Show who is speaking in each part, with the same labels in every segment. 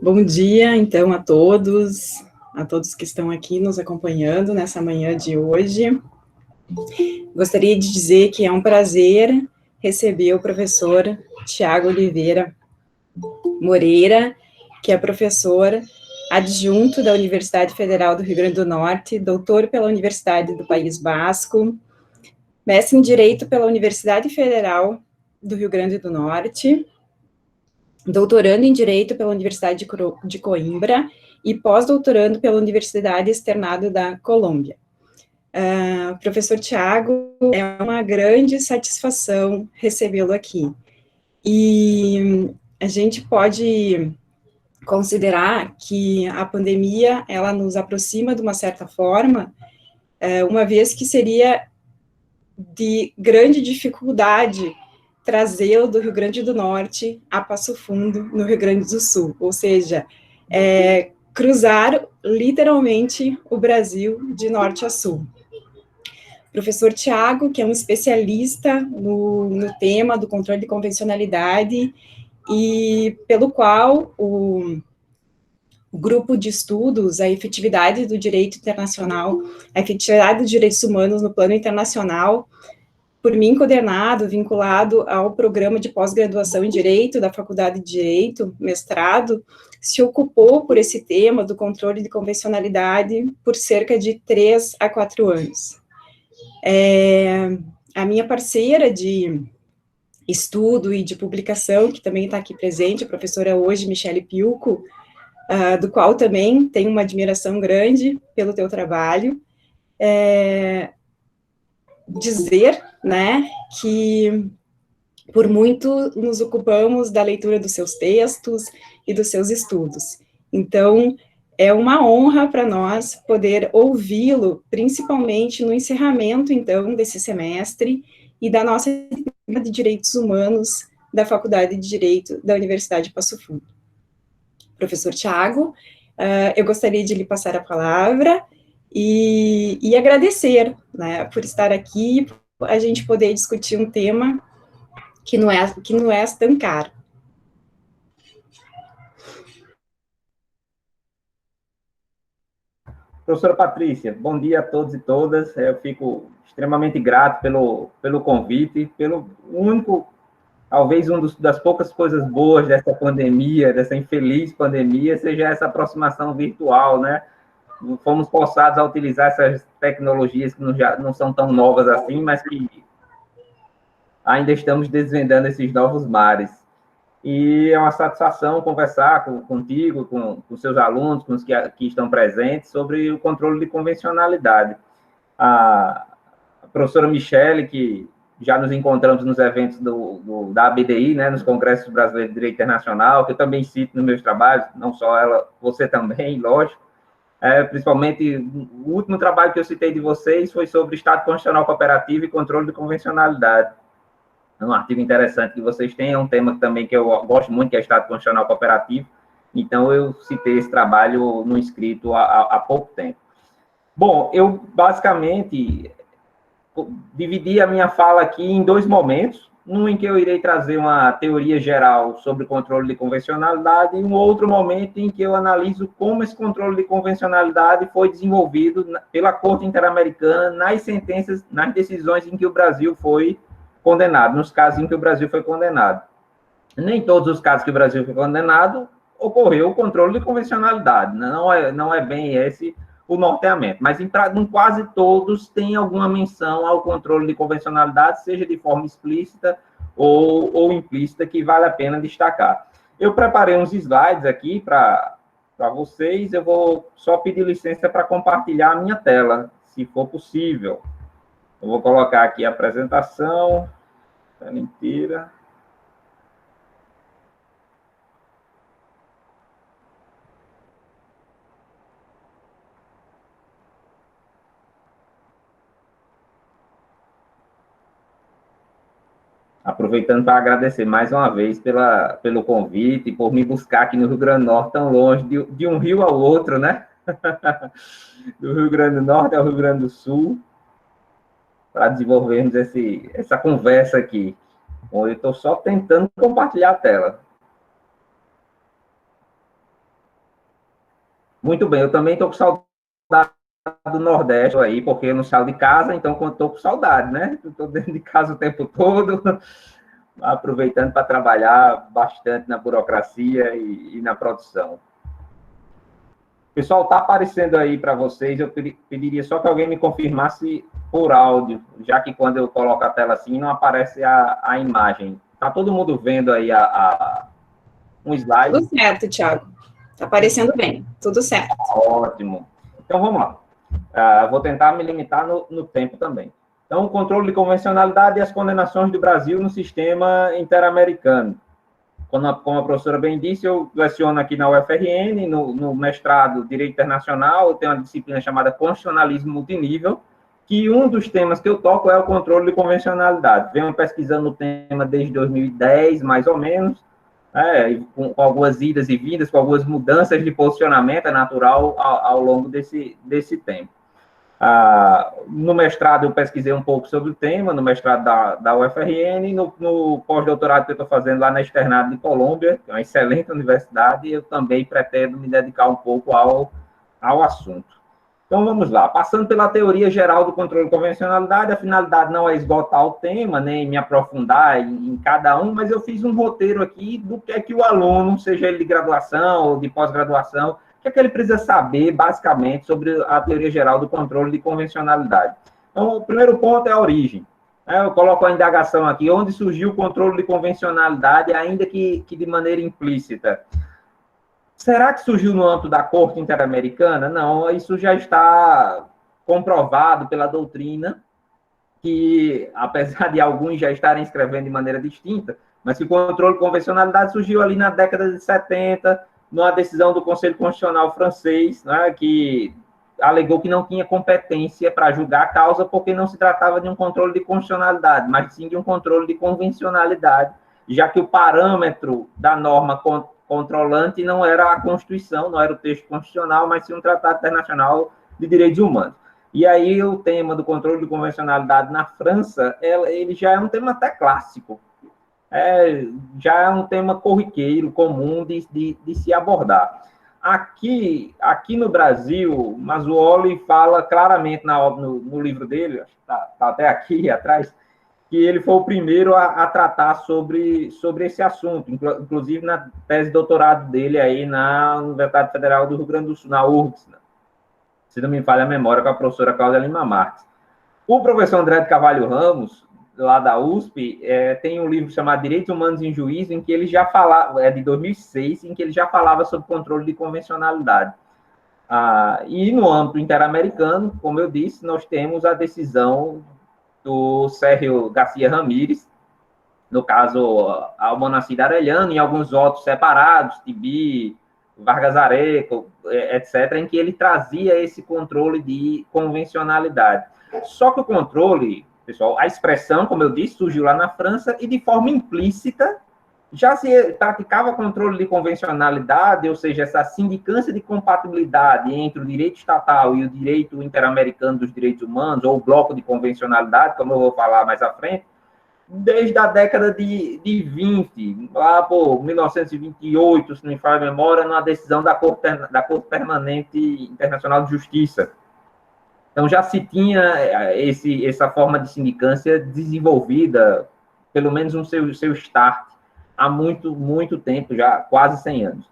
Speaker 1: Bom dia, então, a todos que estão aqui nos acompanhando nessa manhã de hoje. Gostaria de dizer que é um prazer receber o professor Tiago Oliveira Moreira, que é professor adjunto da Universidade Federal do Rio Grande do Norte, doutor pela Universidade do País Basco, mestre em Direito pela Universidade Federal do Rio Grande do Norte, doutorando em Direito pela Universidade de Coimbra e pós-doutorando pela Universidade Externado da Colômbia. Professor Tiago, é uma grande satisfação recebê-lo aqui. E a gente pode considerar que a pandemia, ela nos aproxima de uma certa forma, uma vez que seria de grande dificuldade trazê-lo do Rio Grande do Norte a Passo Fundo, no Rio Grande do Sul, ou seja, cruzar literalmente o Brasil de norte a sul. Professor Tiago, que é um especialista no tema do controle de convencionalidade, e pelo qual o grupo de estudos, a efetividade do direito internacional, a efetividade dos direitos humanos no plano internacional, por mim coordenado, vinculado ao programa de pós-graduação em Direito da Faculdade de Direito, mestrado, se ocupou por esse tema do controle de convencionalidade por cerca de 3 a 4 anos. A minha parceira de estudo e de publicação, que também está aqui presente, a professora hoje, Michele Piuco, do qual também tenho uma admiração grande pelo teu trabalho, dizer, né, que por muito nos ocupamos da leitura dos seus textos e dos seus estudos. Então, é uma honra para nós poder ouvi-lo, principalmente no encerramento, então, desse semestre e da nossa disciplina de Direitos Humanos da Faculdade de Direito da Universidade de Passo Fundo. Professor Tiago, eu gostaria de lhe passar a palavra e agradecer, né, por estar aqui, a gente poder discutir um tema que não é tão caro.
Speaker 2: Professora Patrícia, bom dia a todos e todas. Eu fico extremamente grato pelo convite, pelo único, talvez das poucas coisas boas dessa pandemia, dessa infeliz pandemia, seja essa aproximação virtual, né? Fomos forçados a utilizar essas tecnologias que não são tão novas assim, mas que ainda estamos desvendando esses novos mares. E é uma satisfação conversar contigo, com seus alunos, com os que estão presentes, sobre o controle de convencionalidade. A professora Michele, que já nos encontramos nos eventos da ABDI, né, nos Congressos Brasileiros de Direito Internacional, que eu também cito nos meus trabalhos, não só ela, você também, lógico. Principalmente, o último trabalho que eu citei de vocês foi sobre Estado Constitucional Cooperativo e controle de convencionalidade. É um artigo interessante que vocês têm, é um tema também que eu gosto muito, que é Estado Constitucional Cooperativo, então eu citei esse trabalho no escrito há pouco tempo. Bom, eu basicamente dividi a minha fala aqui em 2 momentos, um em que eu irei trazer uma teoria geral sobre o controle de convencionalidade e um outro momento em que eu analiso como esse controle de convencionalidade foi desenvolvido pela Corte Interamericana nas sentenças, nas decisões em que o Brasil foi condenado, nos casos em que o Brasil foi condenado. Nem todos os casos que o Brasil foi condenado ocorreu o controle de convencionalidade, não é bem esse o norteamento, mas em quase todos tem alguma menção ao controle de convencionalidade, seja de forma explícita ou implícita, que vale a pena destacar. Eu preparei uns slides aqui para vocês, eu vou só pedir licença para compartilhar a minha tela, se for possível. Eu vou colocar aqui a apresentação, tela inteira. Aproveitando para agradecer mais uma vez pelo convite, por me buscar aqui no Rio Grande do Norte, tão longe, de um rio ao outro, né? Do Rio Grande do Norte ao Rio Grande do Sul, para desenvolvermos essa conversa aqui. Bom, eu estou só tentando compartilhar a tela. Muito bem, eu também estou com saudade do Nordeste aí, porque eu não saio de casa, então quando estou com saudade, né? Estou dentro de casa o tempo todo, aproveitando para trabalhar bastante na burocracia e na produção. Pessoal, está aparecendo aí para vocês, eu pediria só que alguém me confirmasse por áudio, já que quando eu coloco a tela assim, não aparece a imagem. Está todo mundo vendo aí um slide?
Speaker 1: Tudo certo, Thiago. Está aparecendo bem, tudo certo.
Speaker 2: Ótimo. Então, vamos lá. Vou tentar me limitar no tempo também. Então, o controle de convencionalidade e as condenações do Brasil no sistema interamericano. Como a professora bem disse, eu leciono aqui na UFRN, no mestrado Direito Internacional, eu tenho uma disciplina chamada Constitucionalismo Multinível, que um dos temas que eu toco é o controle de convencionalidade. Venho pesquisando o tema desde 2010, mais ou menos, com algumas idas e vindas, com algumas mudanças de posicionamento, é natural ao longo desse tempo. No mestrado eu pesquisei um pouco sobre o tema, no mestrado da UFRN, no pós-doutorado que eu estou fazendo lá na Externado de Colômbia, que é uma excelente universidade, eu também pretendo me dedicar um pouco ao assunto. Então, vamos lá. Passando pela teoria geral do controle de convencionalidade, a finalidade não é esgotar o tema, nem me aprofundar em cada um, mas eu fiz um roteiro aqui do que é que o aluno, seja ele de graduação ou de pós-graduação, o que é que ele precisa saber, basicamente, sobre a teoria geral do controle de convencionalidade. Então, o primeiro ponto é a origem. Eu coloco a indagação aqui, onde surgiu o controle de convencionalidade, ainda que de maneira implícita. Será que surgiu no âmbito da Corte Interamericana? Não, isso já está comprovado pela doutrina, que, apesar de alguns já estarem escrevendo de maneira distinta, mas que o controle de convencionalidade surgiu ali na década de 70, numa decisão do Conselho Constitucional francês, né, que alegou que não tinha competência para julgar a causa porque não se tratava de um controle de constitucionalidade, mas sim de um controle de convencionalidade, já que o parâmetro da norma controlante não era a Constituição, não era o texto constitucional, mas sim um tratado internacional de direitos humanos. E aí o tema do controle de convencionalidade na França, ele já é um tema até clássico, já é um tema corriqueiro, comum de se abordar. Aqui no Brasil, Mazzuoli fala claramente no livro dele, está até aqui atrás, que ele foi o primeiro a tratar sobre esse assunto, inclusive na tese de doutorado dele aí na Universidade Federal do Rio Grande do Sul, na URGS, né? Se não me falha a memória, com a professora Cláudia Lima Marques. O professor André de Carvalho Ramos, lá da USP, tem um livro chamado Direitos Humanos em Juízo, em que ele já falava, de 2006, em que ele já falava sobre controle de convencionalidade. E no âmbito interamericano, como eu disse, nós temos a decisão do Sérgio Garcia Ramírez, no caso, Almonacid Arellano, e alguns outros separados, Tibi, Vargas Areco, etc., em que ele trazia esse controle de convencionalidade. Só que o controle, pessoal, a expressão, como eu disse, surgiu lá na França e de forma implícita já se praticava controle de convencionalidade, ou seja, essa sindicância de compatibilidade entre o direito estatal e o direito interamericano dos direitos humanos, ou o bloco de convencionalidade, como eu vou falar mais à frente, desde a década de 20, lá por 1928, se não me falha a memória, numa decisão da Corte Permanente Internacional de Justiça. Então, já se tinha essa forma de sindicância desenvolvida, pelo menos no seu start, há muito tempo, já quase 100 anos.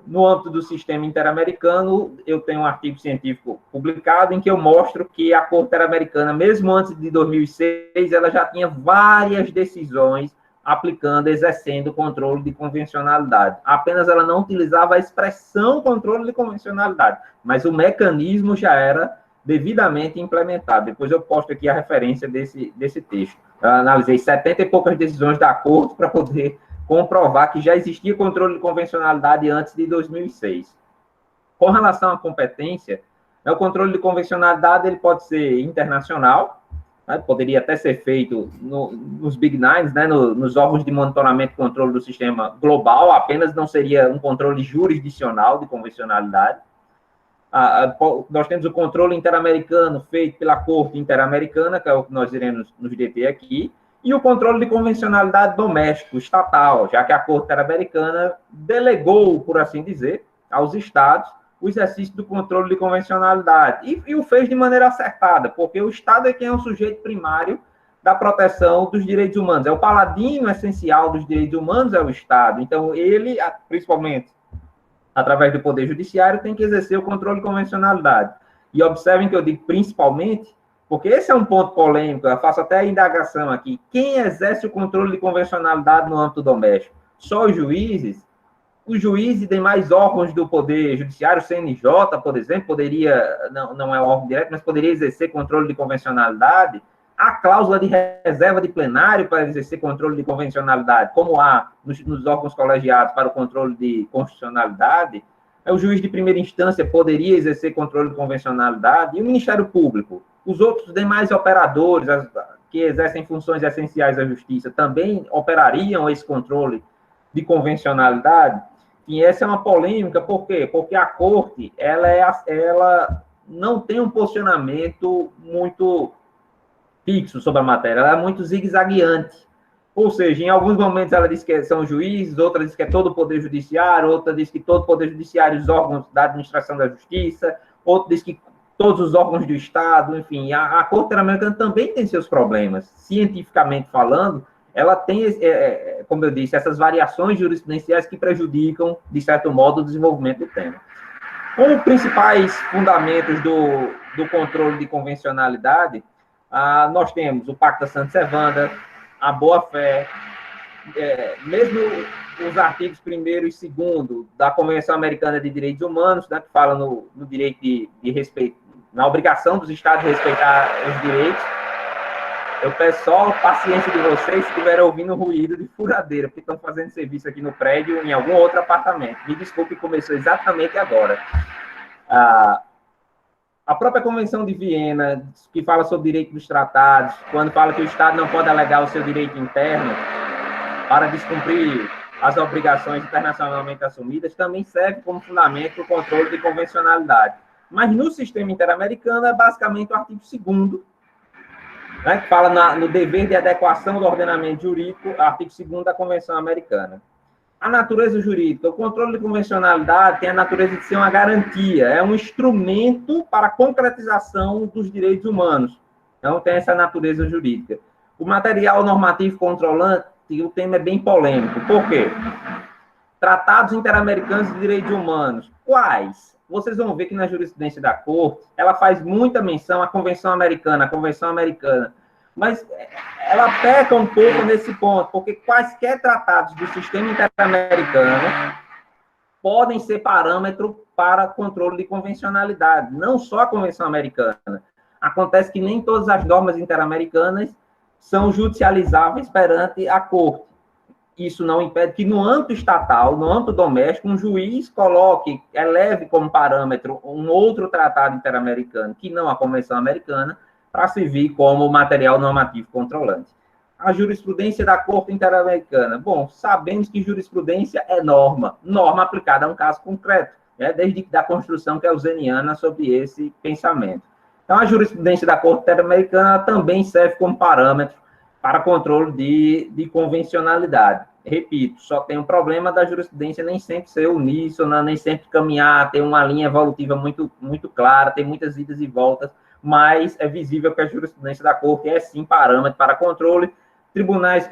Speaker 2: No âmbito do sistema interamericano, eu tenho um artigo científico publicado em que eu mostro que a Corte Interamericana, mesmo antes de 2006, ela já tinha várias decisões aplicando, exercendo o controle de convencionalidade. Apenas ela não utilizava a expressão controle de convencionalidade, mas o mecanismo já era devidamente implementado. Depois eu posto aqui a referência desse texto. Eu analisei 70 e poucas decisões da Corte para poder comprovar que já existia controle de convencionalidade antes de 2006. Com relação à competência, o controle de convencionalidade ele pode ser internacional, né, poderia até ser feito nos Big Nines, né, nos órgãos de monitoramento e controle do sistema global, apenas não seria um controle jurisdicional de convencionalidade. Nós temos o controle interamericano feito pela Corte Interamericana, que é o que nós iremos nos deter aqui, e o controle de convencionalidade doméstico, estatal, já que a Corte Interamericana delegou, por assim dizer, aos estados o exercício do controle de convencionalidade. E o fez de maneira acertada, porque o Estado é quem é o sujeito primário da proteção dos direitos humanos. É o paladino essencial dos direitos humanos, é o Estado. Então, ele, principalmente através do Poder Judiciário, tem que exercer o controle de convencionalidade. E observem que eu digo principalmente, porque esse é um ponto polêmico, eu faço até a indagação aqui. Quem exerce o controle de convencionalidade no âmbito doméstico? Só os juízes? Os juízes e demais órgãos do Poder Judiciário, o CNJ, por exemplo, poderia, não é um órgão direto, mas poderia exercer controle de convencionalidade. Há cláusula de reserva de plenário para exercer controle de convencionalidade, como há nos órgãos colegiados para o controle de constitucionalidade. O juiz de primeira instância poderia exercer controle de convencionalidade, e o Ministério Público, os outros demais operadores que exercem funções essenciais da justiça também operariam esse controle de convencionalidade. E essa é uma polêmica, por quê? Porque a Corte, ela não tem um posicionamento muito fixo sobre a matéria, ela é muito zigue-zagueante. Ou seja, em alguns momentos ela diz que são juízes, outra diz que é todo o Poder Judiciário, outra diz que todo o Poder Judiciário e os órgãos da administração da justiça, outra diz que todos os órgãos do Estado, enfim. A Corte Interamericana também tem seus problemas. Cientificamente falando, ela tem, como eu disse, essas variações jurisprudenciais que prejudicam, de certo modo, o desenvolvimento do tema. Como principais fundamentos do controle de convencionalidade, nós temos o Pacta Sunt Servanda, a boa-fé, mesmo os artigos 1º e 2º da Convenção Americana de Direitos Humanos, né, que fala no direito de respeito, na obrigação dos Estados de respeitar os direitos. Eu peço só a paciência de vocês se estiverem ouvindo ruído de furadeira, porque estão fazendo serviço aqui no prédio em algum outro apartamento. Me desculpe, começou exatamente agora. A própria Convenção de Viena, que fala sobre o direito dos tratados, quando fala que o Estado não pode alegar o seu direito interno para descumprir as obrigações internacionalmente assumidas, também serve como fundamento para o controle de convencionalidade. Mas no sistema interamericano é basicamente o artigo 2º, né, que fala no dever de adequação do ordenamento jurídico, artigo 2º da Convenção Americana. A natureza jurídica, o controle de convencionalidade tem a natureza de ser uma garantia, é um instrumento para a concretização dos direitos humanos. Então, tem essa natureza jurídica. O material normativo controlante, o tema é bem polêmico. Por quê? Tratados interamericanos de direitos humanos. Quais? Vocês vão ver que na jurisprudência da Corte, ela faz muita menção à Convenção Americana, mas ela peca um pouco nesse ponto, porque quaisquer tratados do sistema interamericano podem ser parâmetro para controle de convencionalidade, não só a Convenção Americana. Acontece que nem todas as normas interamericanas são judicializáveis perante a Corte. Isso não impede que no âmbito estatal, no âmbito doméstico, um juiz eleve como parâmetro um outro tratado interamericano, que não a Convenção Americana, para servir como material normativo controlante. A jurisprudência da Corte Interamericana. Bom, sabemos que jurisprudência é norma aplicada a um caso concreto, né, desde a construção kelseniana sobre esse pensamento. Então, a jurisprudência da Corte Interamericana também serve como parâmetro para controle de convencionalidade. Repito, só tem um problema da jurisprudência nem sempre ser uníssona, nem sempre caminhar, ter uma linha evolutiva muito, muito clara, tem muitas idas e voltas, mas é visível que a jurisprudência da Corte é, sim, parâmetro para controle. Tribunais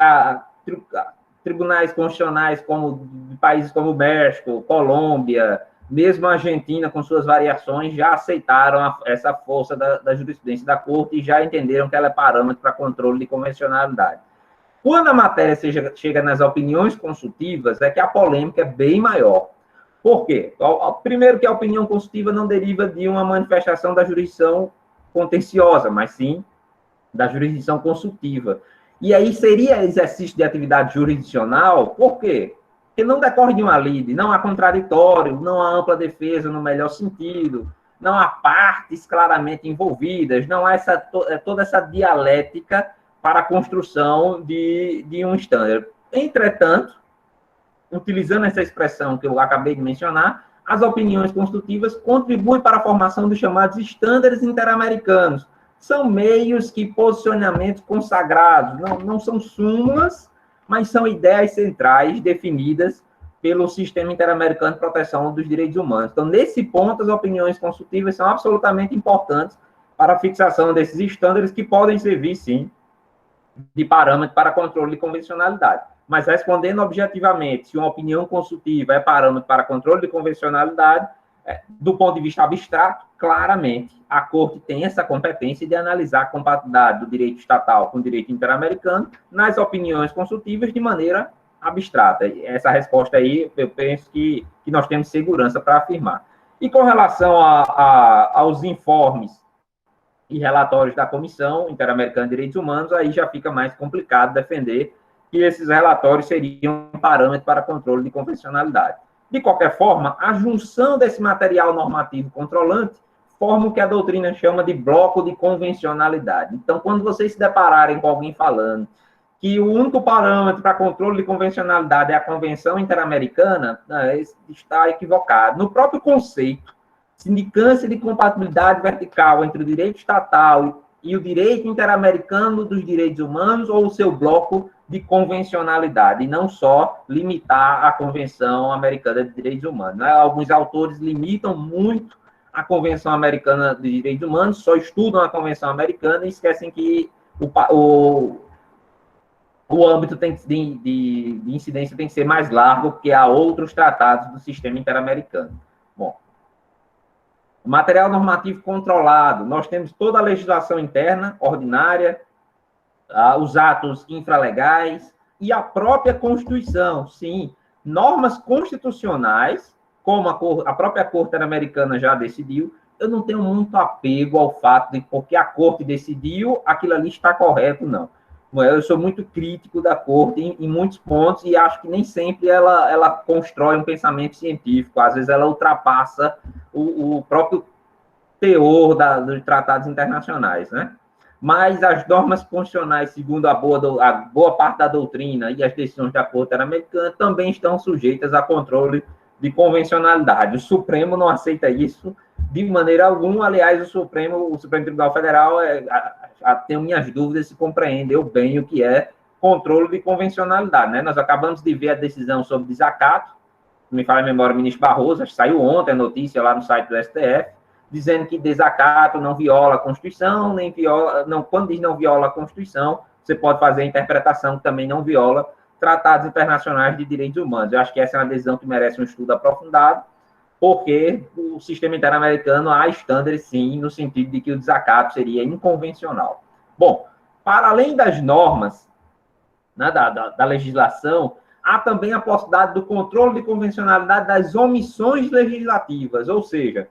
Speaker 2: constitucionais de países como México, Colômbia, mesmo a Argentina, com suas variações, já aceitaram essa força da jurisprudência da Corte e já entenderam que ela é parâmetro para controle de convencionalidade. Quando a matéria chega nas opiniões consultivas, é que a polêmica é bem maior. Por quê? Primeiro que a opinião consultiva não deriva de uma manifestação da jurisdição contenciosa, mas sim da jurisdição consultiva. E aí seria exercício de atividade jurisdicional, por quê? Porque não decorre de uma lide, não há contraditório, não há ampla defesa no melhor sentido, não há partes claramente envolvidas, não há toda essa dialética para a construção de um estándar. Entretanto, utilizando essa expressão que eu acabei de mencionar, as opiniões consultivas contribuem para a formação dos chamados estándares interamericanos. São meios que posicionamentos consagrados, não são súmulas, mas são ideias centrais definidas pelo Sistema Interamericano de Proteção dos Direitos Humanos. Então, nesse ponto, as opiniões consultivas são absolutamente importantes para a fixação desses estándares que podem servir, sim, de parâmetro para controle de convencionalidade. Mas, respondendo objetivamente, se uma opinião consultiva é parâmetro para controle de convencionalidade, do ponto de vista abstrato, claramente, a Corte tem essa competência de analisar a compatibilidade do direito estatal com o direito interamericano nas opiniões consultivas de maneira abstrata. Essa resposta aí, eu penso que nós temos segurança para afirmar. E com relação aos informes e relatórios da Comissão Interamericana de Direitos Humanos, aí já fica mais complicado defender que esses relatórios seriam um parâmetro para controle de convencionalidade. De qualquer forma, a junção desse material normativo controlante forma o que a doutrina chama de bloco de convencionalidade. Então, quando vocês se depararem com alguém falando que o único parâmetro para controle de convencionalidade é a Convenção Interamericana, está equivocado. No próprio conceito, sindicância de compatibilidade vertical entre o direito estatal e o direito interamericano dos direitos humanos ou o seu bloco de convencionalidade, e não só limitar a Convenção Americana de Direitos Humanos. Alguns autores limitam muito a Convenção Americana de Direitos Humanos, só estudam a Convenção Americana e esquecem que o âmbito de incidência tem que ser mais largo, porque há outros tratados do sistema interamericano. Bom, o material normativo controlado, nós temos toda a legislação interna, ordinária, os atos infralegais e a própria Constituição, sim, normas constitucionais, como a própria Corte Interamericana já decidiu. Eu não tenho muito apego ao fato de porque a Corte decidiu, aquilo ali está correto, não. Eu sou muito crítico da Corte em muitos pontos e acho que nem sempre ela constrói um pensamento científico. Às vezes ela ultrapassa o próprio teor dos tratados internacionais, né? Mas as normas constitucionais, segundo a boa parte da doutrina e as decisões da Corte Interamericana, também estão sujeitas a controle de convencionalidade. O Supremo não aceita isso de maneira alguma. Aliás, o Supremo Tribunal Federal, tenho minhas dúvidas se compreendeu bem o que é controle de convencionalidade, né? Nós acabamos de ver a decisão sobre desacato, me fala a memória, o ministro Barroso, acho que saiu ontem a notícia lá no site do STF, dizendo que desacato não viola a Constituição, nem viola, não, quando diz não viola a Constituição, você pode fazer a interpretação que também não viola tratados internacionais de direitos humanos. Eu acho que essa é uma decisão que merece um estudo aprofundado, porque o sistema interamericano há estándares, sim, no sentido de que o desacato seria inconvencional. Bom, para além das normas, né, da legislação, há também a possibilidade do controle de convencionalidade das omissões legislativas, ou seja,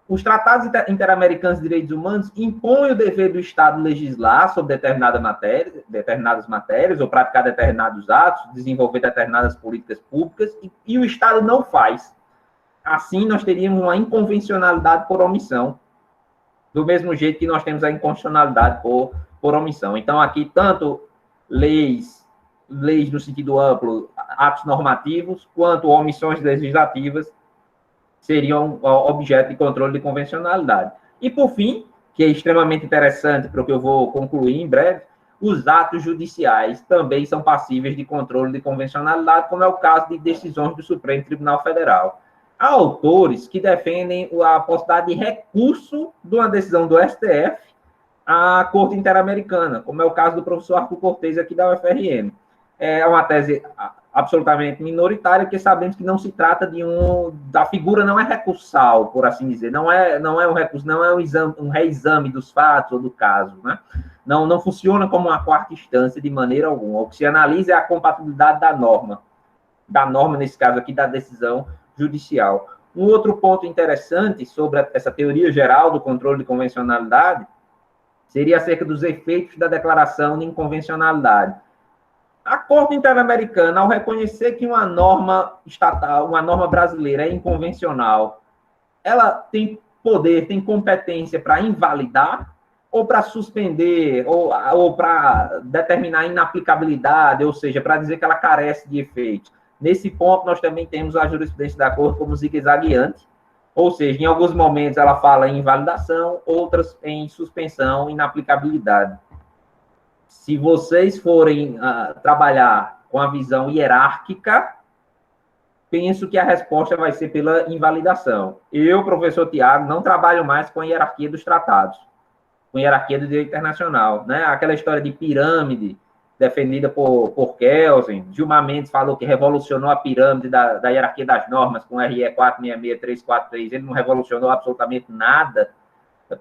Speaker 2: os tratados interamericanos de direitos humanos impõem o dever do Estado legislar sobre determinadas matérias, ou praticar determinados atos, desenvolver determinadas políticas públicas, e o Estado não faz. Assim, nós teríamos uma inconvencionalidade por omissão, do mesmo jeito que nós temos a inconstitucionalidade por omissão. Então, aqui, tanto leis no sentido amplo, atos normativos, quanto omissões legislativas, seriam objeto de controle de convencionalidade. E, por fim, que é extremamente interessante, para o que eu vou concluir em breve, os atos judiciais também são passíveis de controle de convencionalidade, como é o caso de decisões do Supremo Tribunal Federal. Há autores que defendem a possibilidade de recurso de uma decisão do STF à Corte Interamericana, como é o caso do professor Arthur Cortez, aqui da UFRN. É uma tese absolutamente minoritária, porque sabemos que não se trata da figura não é recursal, por assim dizer, não é um recurso, não é um reexame dos fatos ou do caso, né? Não funciona como uma quarta instância de maneira alguma. O que se analisa é a compatibilidade da norma, nesse caso aqui, da decisão judicial. Um outro ponto interessante sobre essa teoria geral do controle de convencionalidade seria acerca dos efeitos da declaração de inconvencionalidade. A Corte Interamericana, ao reconhecer que uma norma estatal, uma norma brasileira é inconvencional, ela tem poder, tem competência para invalidar ou para suspender ou para determinar inaplicabilidade, ou seja, para dizer que ela carece de efeito. Nesse ponto, nós também temos a jurisprudência da Corte como zigue-zagueante, ou seja, em alguns momentos ela fala em invalidação, outras em suspensão, inaplicabilidade. Se vocês forem trabalhar com a visão hierárquica, penso que a resposta vai ser pela invalidação. Eu, professor Tiago, não trabalho mais com a hierarquia dos tratados, com a hierarquia do direito internacional, né? Aquela história de pirâmide defendida por Kelsen. Gilmar Mendes falou que revolucionou a pirâmide da hierarquia das normas com RE 466343. Ele não revolucionou absolutamente nada,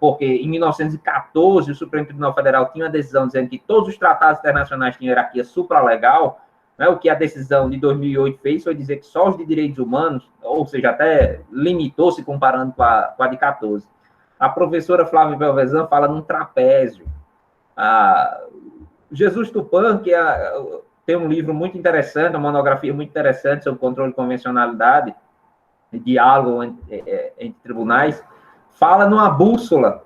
Speaker 2: porque em 1914 o Supremo Tribunal Federal tinha uma decisão dizendo que todos os tratados internacionais tinham hierarquia supralegal, né? O que a decisão de 2008 fez foi dizer que só os de direitos humanos, ou seja, até limitou-se comparando com a de 14. A professora Flávia Belvezan fala num trapézio. Jesus Tupã, que tem um livro muito interessante, uma monografia muito interessante sobre controle de convencionalidade e diálogo entre tribunais, fala numa bússola,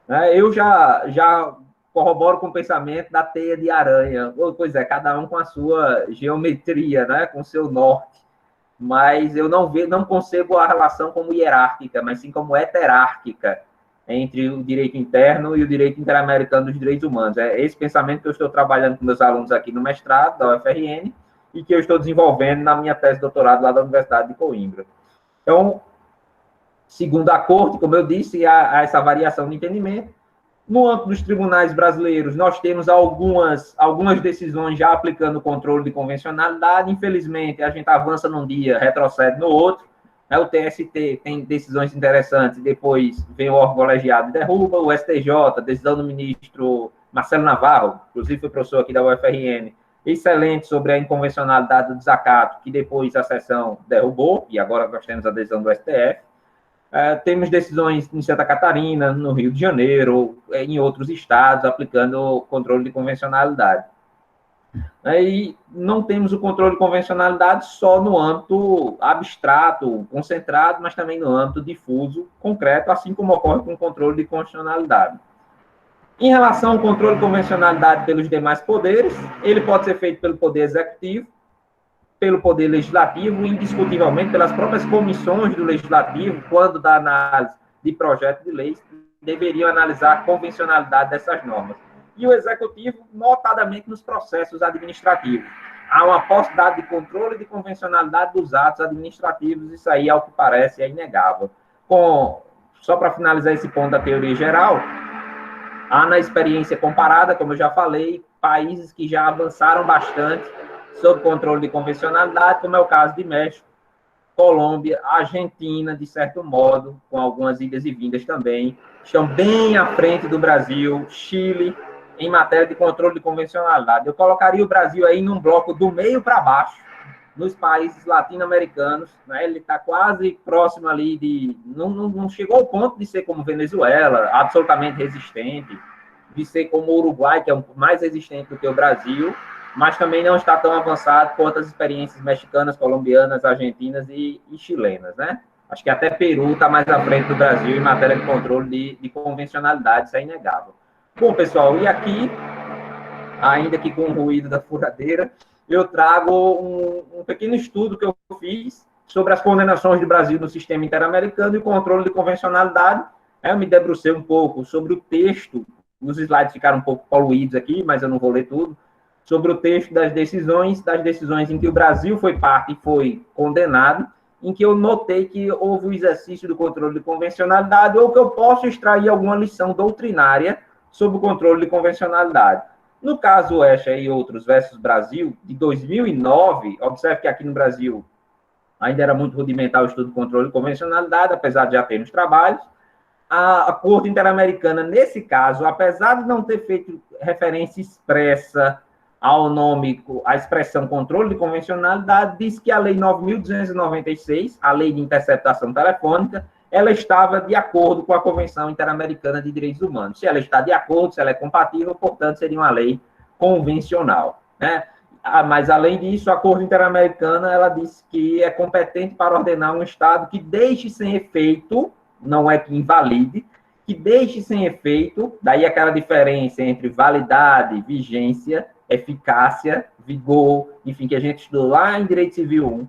Speaker 2: né? Eu já corroboro com o pensamento da teia de aranha. Pois é, cada um com a sua geometria, né? Com o seu norte. Mas eu não concebo a relação como hierárquica, mas sim como heterárquica entre o direito interno e o direito interamericano dos direitos humanos. É esse pensamento que eu estou trabalhando com meus alunos aqui no mestrado da UFRN e que eu estou desenvolvendo na minha tese de doutorado lá da Universidade de Coimbra. Então, segundo a Corte, como eu disse, há essa variação de entendimento. No âmbito dos tribunais brasileiros, nós temos algumas decisões já aplicando o controle de convencionalidade. Infelizmente, a gente avança num dia, retrocede no outro. O TST tem decisões interessantes, depois vem o órgão colegiado e derruba. O STJ, decisão do ministro Marcelo Navarro, inclusive foi professor aqui da UFRN, excelente sobre a inconvencionalidade do desacato, que depois a sessão derrubou, e agora nós temos a decisão do STF. Temos decisões em Santa Catarina, no Rio de Janeiro, em outros estados, aplicando o controle de convencionalidade. E não temos o controle de convencionalidade só no âmbito abstrato, concentrado, mas também no âmbito difuso, concreto, assim como ocorre com o controle de constitucionalidade. Em relação ao controle de convencionalidade pelos demais poderes, ele pode ser feito pelo Poder Executivo, pelo Poder Legislativo, indiscutivelmente pelas próprias comissões do Legislativo, quando da análise de projeto de lei, deveriam analisar a convencionalidade dessas normas. E o Executivo, notadamente nos processos administrativos. Há uma possibilidade de controle de convencionalidade dos atos administrativos, isso aí, ao que parece, é inegável. Só para finalizar esse ponto da teoria geral, há na experiência comparada, como eu já falei, países que já avançaram bastante sob controle de convencionalidade, como é o caso de México, Colômbia, Argentina, de certo modo, com algumas idas e vindas também, estão bem à frente do Brasil, Chile, em matéria de controle de convencionalidade. Eu colocaria o Brasil aí num bloco do meio para baixo, nos países latino-americanos, né? Ele está quase próximo ali de... Não chegou ao ponto de ser como Venezuela, absolutamente resistente, de ser como o Uruguai, que é mais resistente do que o Brasil, mas também não está tão avançado quanto as experiências mexicanas, colombianas, argentinas e chilenas, né? Acho que até Peru está mais à frente do Brasil em matéria de controle de convencionalidade, isso é inegável. Bom, pessoal, e aqui, ainda que com o ruído da furadeira, eu trago um pequeno estudo que eu fiz sobre as condenações do Brasil no sistema interamericano e o controle de convencionalidade. Eu me debrucei um pouco sobre o texto, os slides ficaram um pouco poluídos aqui, mas eu não vou ler tudo, sobre o texto das decisões em que o Brasil foi parte e foi condenado, em que eu notei que houve o exercício do controle de convencionalidade ou que eu posso extrair alguma lição doutrinária sobre o controle de convencionalidade. No caso Escher e outros versus Brasil, de 2009, observe que aqui no Brasil ainda era muito rudimentar o estudo de controle de convencionalidade, apesar de já termos trabalhos. A Corte Interamericana, nesse caso, apesar de não ter feito referência expressa ao nome, a expressão controle de convencionalidade, diz que a Lei 9.296, a Lei de Interceptação Telefônica, ela estava de acordo com a Convenção Interamericana de Direitos Humanos. Se ela está de acordo, se ela é compatível, portanto, seria uma lei convencional, né? Mas, além disso, a Corte Interamericana, ela diz que é competente para ordenar um Estado que deixe sem efeito, não é que invalide, que deixe sem efeito, daí aquela diferença entre validade, vigência, eficácia, vigor, enfim, que a gente estudou lá em Direito Civil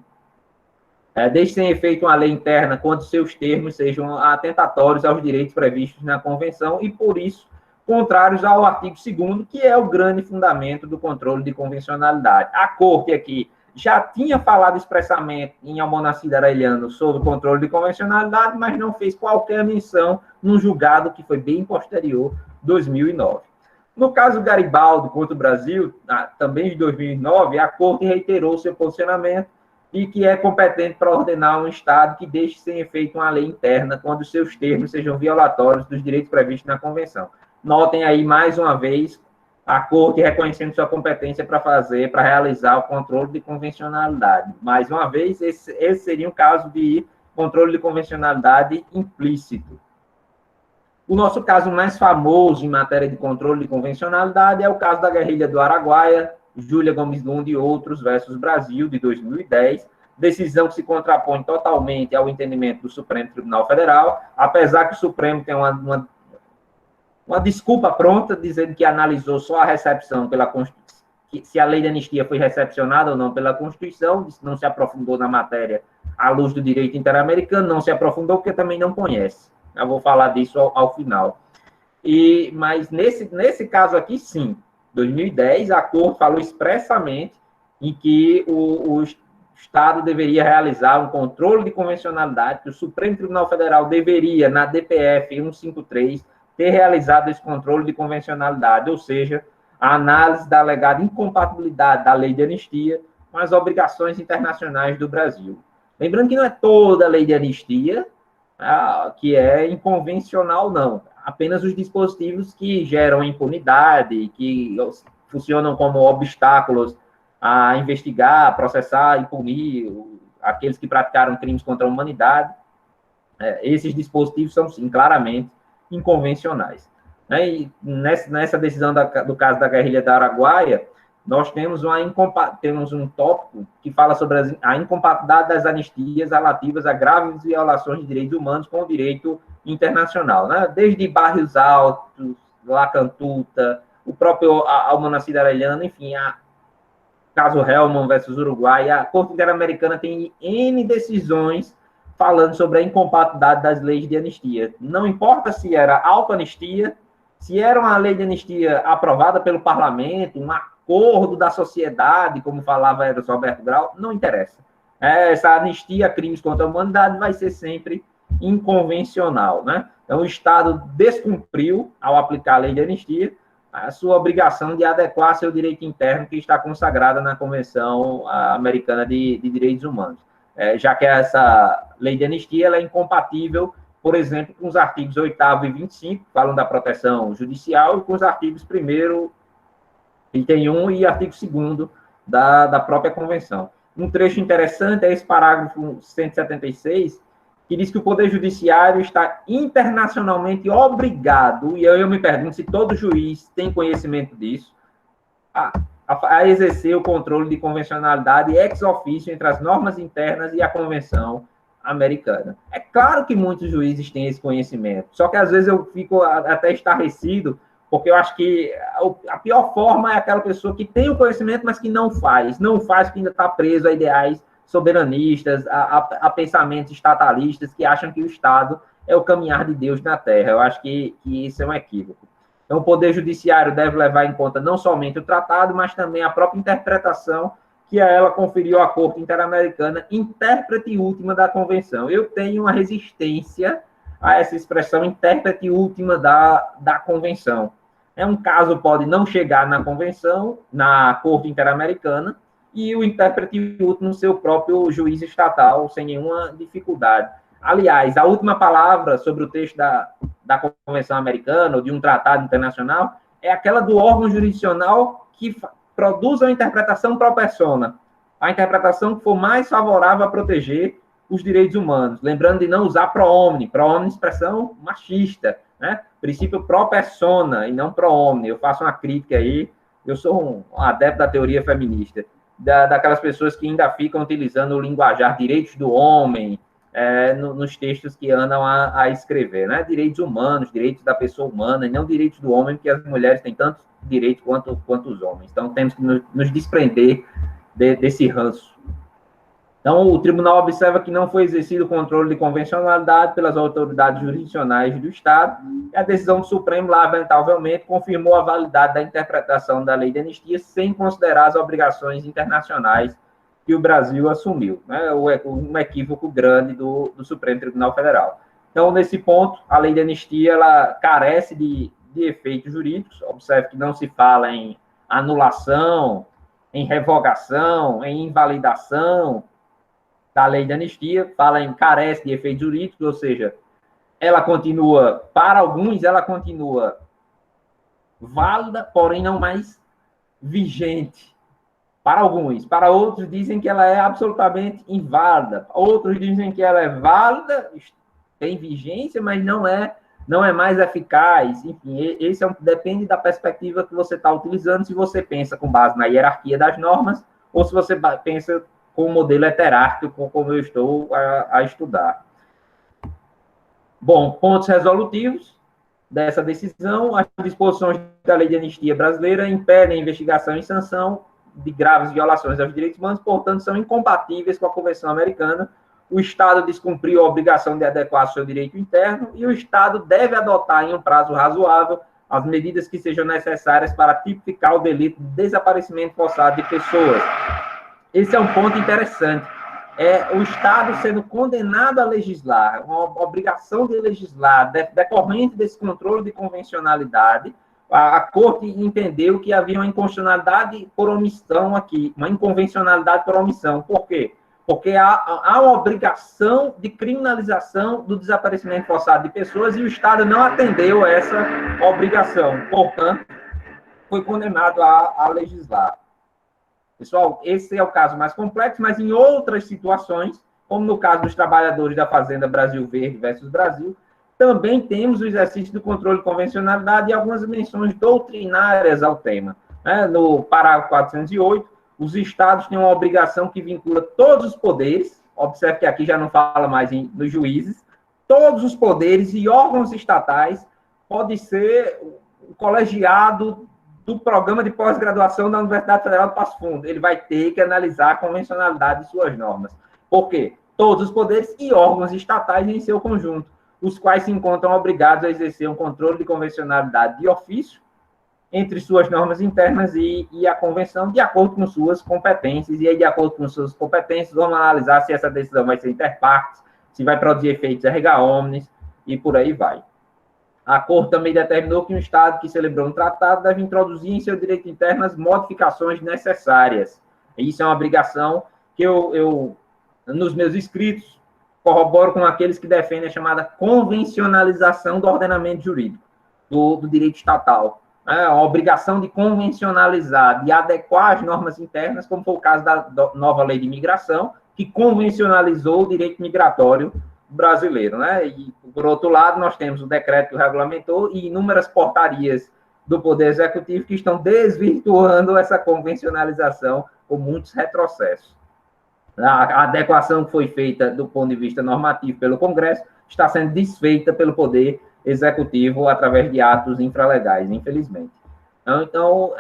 Speaker 2: 1, deixe sem efeito uma lei interna quando seus termos sejam atentatórios aos direitos previstos na Convenção e, por isso, contrários ao artigo 2º, que é o grande fundamento do controle de convencionalidade. A Corte aqui já tinha falado expressamente em Almonacid Arellano sobre controle de convencionalidade, mas não fez qualquer menção num julgado que foi bem posterior, 2009. No caso Garibaldi contra o Brasil, também de 2009, a Corte reiterou seu posicionamento e que é competente para ordenar um Estado que deixe sem efeito uma lei interna quando seus termos sejam violatórios dos direitos previstos na Convenção. Notem aí, mais uma vez, a Corte reconhecendo sua competência para realizar o controle de convencionalidade. Mais uma vez, esse seria um caso de controle de convencionalidade implícito. O nosso caso mais famoso em matéria de controle de convencionalidade é o caso da guerrilha do Araguaia, Júlia Gomes Lund e outros versus Brasil, de 2010, decisão que se contrapõe totalmente ao entendimento do Supremo Tribunal Federal, apesar que o Supremo tem uma desculpa pronta, dizendo que analisou só a recepção pela Constituição, se a lei de anistia foi recepcionada ou não pela Constituição, não se aprofundou na matéria à luz do direito interamericano, não se aprofundou porque também não conhece. Eu vou falar disso ao final. Mas nesse caso aqui, sim, 2010, a Corte falou expressamente em que o Estado deveria realizar um controle de convencionalidade, que o Supremo Tribunal Federal deveria, na DPF 153, ter realizado esse controle de convencionalidade, ou seja, a análise da alegada incompatibilidade da lei de anistia com as obrigações internacionais do Brasil. Lembrando que não é toda a lei de anistia que é inconvencional, não. Apenas os dispositivos que geram impunidade, que funcionam como obstáculos a investigar, processar e punir aqueles que praticaram crimes contra a humanidade. Esses dispositivos são, sim, claramente inconvencionais. E nessa decisão do caso da guerrilha da Araguaia, nós temos um tópico que fala sobre a incompatibilidade das anistias relativas a graves violações de direitos humanos com o direito internacional, né? Desde Barrios Altos, Lacantuta, o próprio Almonacid Arellano, enfim, caso Hellman versus Uruguai, a Corte Interamericana tem N decisões falando sobre a incompatibilidade das leis de anistia. Não importa se era autoanistia, se era uma lei de anistia aprovada pelo parlamento, um acordo da sociedade, como falava Eros Roberto Grau, não interessa. Essa anistia a crimes contra a humanidade vai ser sempre inconvencional, né? Então, o Estado descumpriu, ao aplicar a lei de anistia, a sua obrigação de adequar seu direito interno, que está consagrada na Convenção Americana de Direitos Humanos. Já que essa lei de anistia ela é incompatível, por exemplo, com os artigos 8º e 25, que falam da proteção judicial, e com os artigos 1º, item 1 e artigo 2º da própria Convenção. Um trecho interessante é esse parágrafo 176, que diz que o Poder Judiciário está internacionalmente obrigado, e eu me pergunto se todo juiz tem conhecimento disso, a exercer o controle de convencionalidade ex officio entre as normas internas e a Convenção Americana. É claro que muitos juízes têm esse conhecimento, só que às vezes eu fico até estarrecido, porque eu acho que a pior forma é aquela pessoa que tem o conhecimento, mas que não faz porque ainda está preso a ideais soberanistas, a pensamentos estatalistas que acham que o Estado é o caminhar de Deus na Terra. Eu acho que isso é um equívoco. Então, o Poder Judiciário deve levar em conta não somente o tratado, mas também a própria interpretação que a ela conferiu à Corte Interamericana, intérprete última da Convenção. Eu tenho uma resistência a essa expressão intérprete última da Convenção. Um caso pode não chegar na Convenção, na Corte Interamericana, e o intérprete último ser o próprio juiz estatal, sem nenhuma dificuldade. Aliás, a última palavra sobre o texto da Convenção Americana, ou de um tratado internacional, é aquela do órgão jurisdicional que produz a interpretação pro persona, a interpretação que for mais favorável a proteger os direitos humanos. Lembrando de não usar pro omni expressão machista, né? Princípio pro persona e não pro omni. Eu faço uma crítica aí, eu sou um adepto da teoria feminista, daquelas pessoas que ainda ficam utilizando o linguajar direitos do homem nos textos que andam a escrever, né? Direitos humanos, direitos da pessoa humana, e não direitos do homem, porque as mulheres têm tantos direitos quanto os homens. Então, temos que nos desprender desse ranço. Então, o tribunal observa que não foi exercido o controle de convencionalidade pelas autoridades jurisdicionais do Estado, e a decisão do Supremo, lamentavelmente, confirmou a validade da interpretação da lei de anistia sem considerar as obrigações internacionais que o Brasil assumiu, né? Um equívoco grande do Supremo Tribunal Federal. Então, nesse ponto, a lei de anistia ela carece de efeitos jurídicos. Observe que não se fala em anulação, em revogação, em invalidação da lei de anistia, fala em carece de efeitos jurídicos, ou seja, ela continua, para alguns, ela continua válida, porém não mais vigente. Para alguns. Para outros, dizem que ela é absolutamente inválida. Outros dizem que ela é válida, tem vigência, mas não é mais eficaz. Enfim, depende da perspectiva que você está utilizando, se você pensa com base na hierarquia das normas, ou se você pensa com o modelo heterárquico, como eu estou a estudar. Bom, pontos resolutivos dessa decisão: as disposições da lei de anistia brasileira impedem a investigação e sanção de graves violações aos direitos humanos, portanto, são incompatíveis com a Convenção Americana. O Estado descumpriu a obrigação de adequar seu direito interno e o Estado deve adotar, em um prazo razoável, as medidas que sejam necessárias para tipificar o delito de desaparecimento forçado de pessoas. Esse é um ponto interessante. O Estado sendo condenado a legislar, uma obrigação de legislar, decorrente desse controle de convencionalidade. A Corte entendeu que havia uma inconstitucionalidade por omissão aqui, uma inconvencionalidade por omissão. Por quê? Porque há uma obrigação de criminalização do desaparecimento forçado de pessoas e o Estado não atendeu a essa obrigação. Portanto, foi condenado a legislar. Pessoal, esse é o caso mais complexo, mas em outras situações, como no caso dos trabalhadores da Fazenda Brasil Verde versus Brasil, também temos o exercício do controle de convencionalidade e algumas menções doutrinárias ao tema. No parágrafo 408, os estados têm uma obrigação que vincula todos os poderes, observe que aqui já não fala mais nos juízes, todos os poderes e órgãos estatais pode ser o colegiado do programa de pós-graduação da Universidade Federal do Passo Fundo. Ele vai ter que analisar a convencionalidade de suas normas. Por quê? Todos os poderes e órgãos estatais em seu conjunto, os quais se encontram obrigados a exercer um controle de convencionalidade de ofício entre suas normas internas e a convenção, de acordo com suas competências. E aí, de acordo com suas competências, vamos analisar se essa decisão vai ser inter partes, se vai produzir efeitos erga omnes, e por aí vai. A Corte também determinou que um Estado que celebrou um tratado deve introduzir em seu direito interno as modificações necessárias. Isso é uma obrigação que eu nos meus escritos, corroboro com aqueles que defendem a chamada convencionalização do ordenamento jurídico, do direito estatal. A obrigação de convencionalizar, de adequar as normas internas, como foi o caso da nova lei de imigração, que convencionalizou o direito migratório brasileiro, E, por outro lado, nós temos o decreto que o regulamentou e inúmeras portarias do Poder Executivo que estão desvirtuando essa convencionalização com muitos retrocessos. A adequação que foi feita do ponto de vista normativo pelo Congresso está sendo desfeita pelo Poder Executivo através de atos infralegais, infelizmente. Então,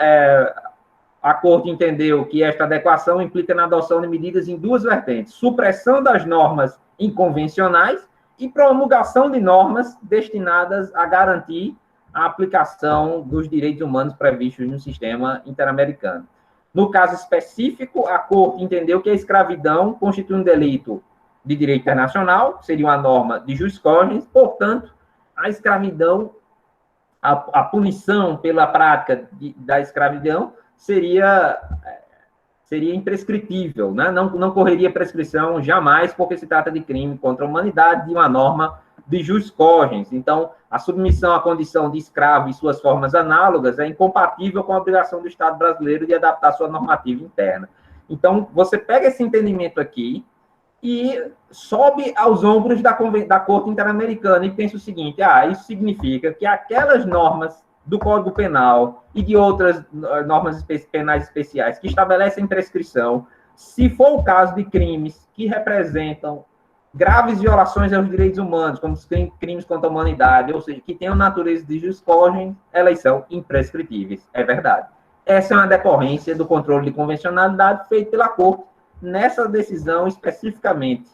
Speaker 2: a Corte entendeu que esta adequação implica na adoção de medidas em duas vertentes: supressão das normas inconvencionais e promulgação de normas destinadas a garantir a aplicação dos direitos humanos previstos no sistema interamericano. No caso específico, a Corte entendeu que a escravidão constitui um delito de direito internacional, seria uma norma de jus cogens, portanto, a escravidão, a punição pela prática da escravidão seria imprescritível, não correria prescrição jamais, porque se trata de crime contra a humanidade, de uma norma de jus cogens. Então, a submissão à condição de escravo e suas formas análogas é incompatível com a obrigação do Estado brasileiro de adaptar sua normativa interna. Então, você pega esse entendimento aqui e sobe aos ombros da Corte Interamericana e pensa o seguinte: isso significa que aquelas normas do Código Penal e de outras normas penais especiais que estabelecem prescrição, se for o caso de crimes que representam graves violações aos direitos humanos, como os crimes contra a humanidade, ou seja, que tenham natureza de jus cogens, elas são imprescritíveis. É verdade. Essa é uma decorrência do controle de convencionalidade feito pela Corte nessa decisão especificamente,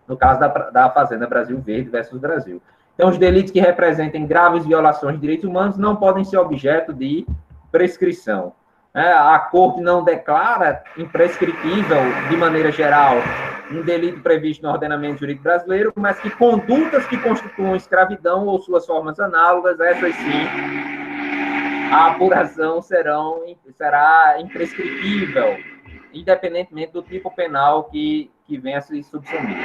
Speaker 2: no caso da Fazenda Brasil Verde versus Brasil. Então, os delitos que representem graves violações de direitos humanos não podem ser objeto de prescrição. A Corte não declara imprescritível, de maneira geral, um delito previsto no ordenamento jurídico brasileiro, mas que condutas que constituam escravidão ou suas formas análogas, essas sim, a apuração será imprescritível, independentemente do tipo penal que venha a se subsumir.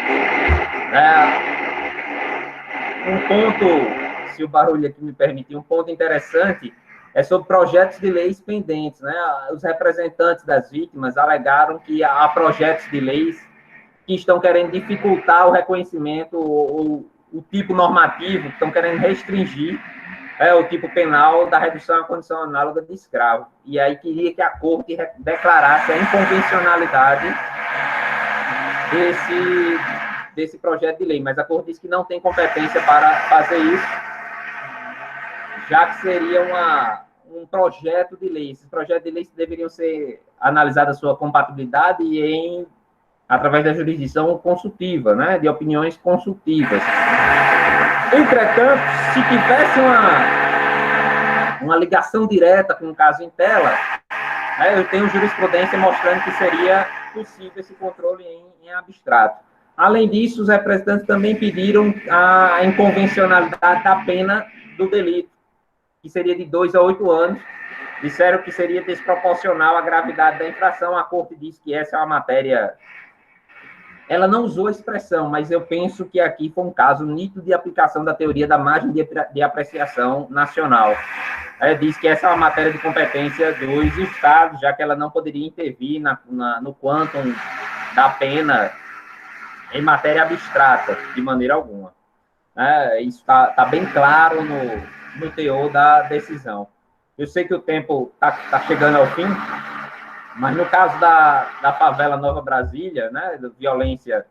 Speaker 2: Um ponto, se o barulho aqui me permitir, um ponto interessante é sobre projetos de leis pendentes, né? Os representantes das vítimas alegaram que há projetos de leis que estão querendo dificultar o reconhecimento ou o tipo normativo, que estão querendo restringir o tipo penal da redução à condição análoga de escravo. E aí queria que a Corte declarasse a inconvencionalidade desse projeto de lei, mas a Corte disse que não tem competência para fazer isso, já que seria um projeto de lei. Esses projetos de lei deveriam ser analisados a sua compatibilidade através da jurisdição consultiva, né, de opiniões consultivas. Entretanto, se tivesse uma ligação direta com o caso em tela, eu tenho jurisprudência mostrando que seria possível esse controle em abstrato. Além disso, os representantes também pediram a inconvencionalidade da pena do delito, que seria de 2 a 8 anos. Disseram que seria desproporcional à gravidade da infração. A Corte disse que essa é uma matéria... Ela não usou a expressão, mas eu penso que aqui foi um caso nítido de aplicação da teoria da margem de apreciação nacional. Diz que essa é uma matéria de competência dos estados, já que ela não poderia intervir no quantum da pena em matéria abstrata, de maneira alguma. Isso está bem claro no teor da decisão. Eu sei que o tempo está chegando ao fim, mas no caso da favela Nova Brasília, né, da violência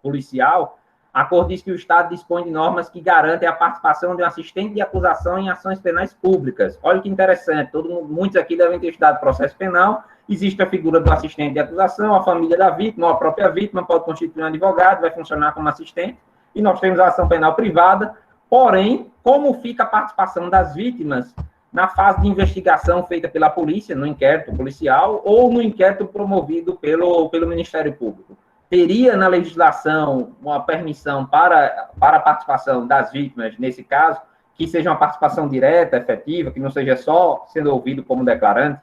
Speaker 2: policial, a Corte diz que o Estado dispõe de normas que garantem a participação de um assistente de acusação em ações penais públicas. Olha que interessante, muitos aqui devem ter estudado processo penal. Existe a figura do assistente de acusação, a família da vítima, ou a própria vítima pode constituir um advogado, vai funcionar como assistente, e nós temos a ação penal privada. Porém, como fica a participação das vítimas na fase de investigação feita pela polícia, no inquérito policial, ou no inquérito promovido pelo Ministério Público? Teria na legislação uma permissão para a participação das vítimas, nesse caso, que seja uma participação direta, efetiva, que não seja só sendo ouvido como declarante?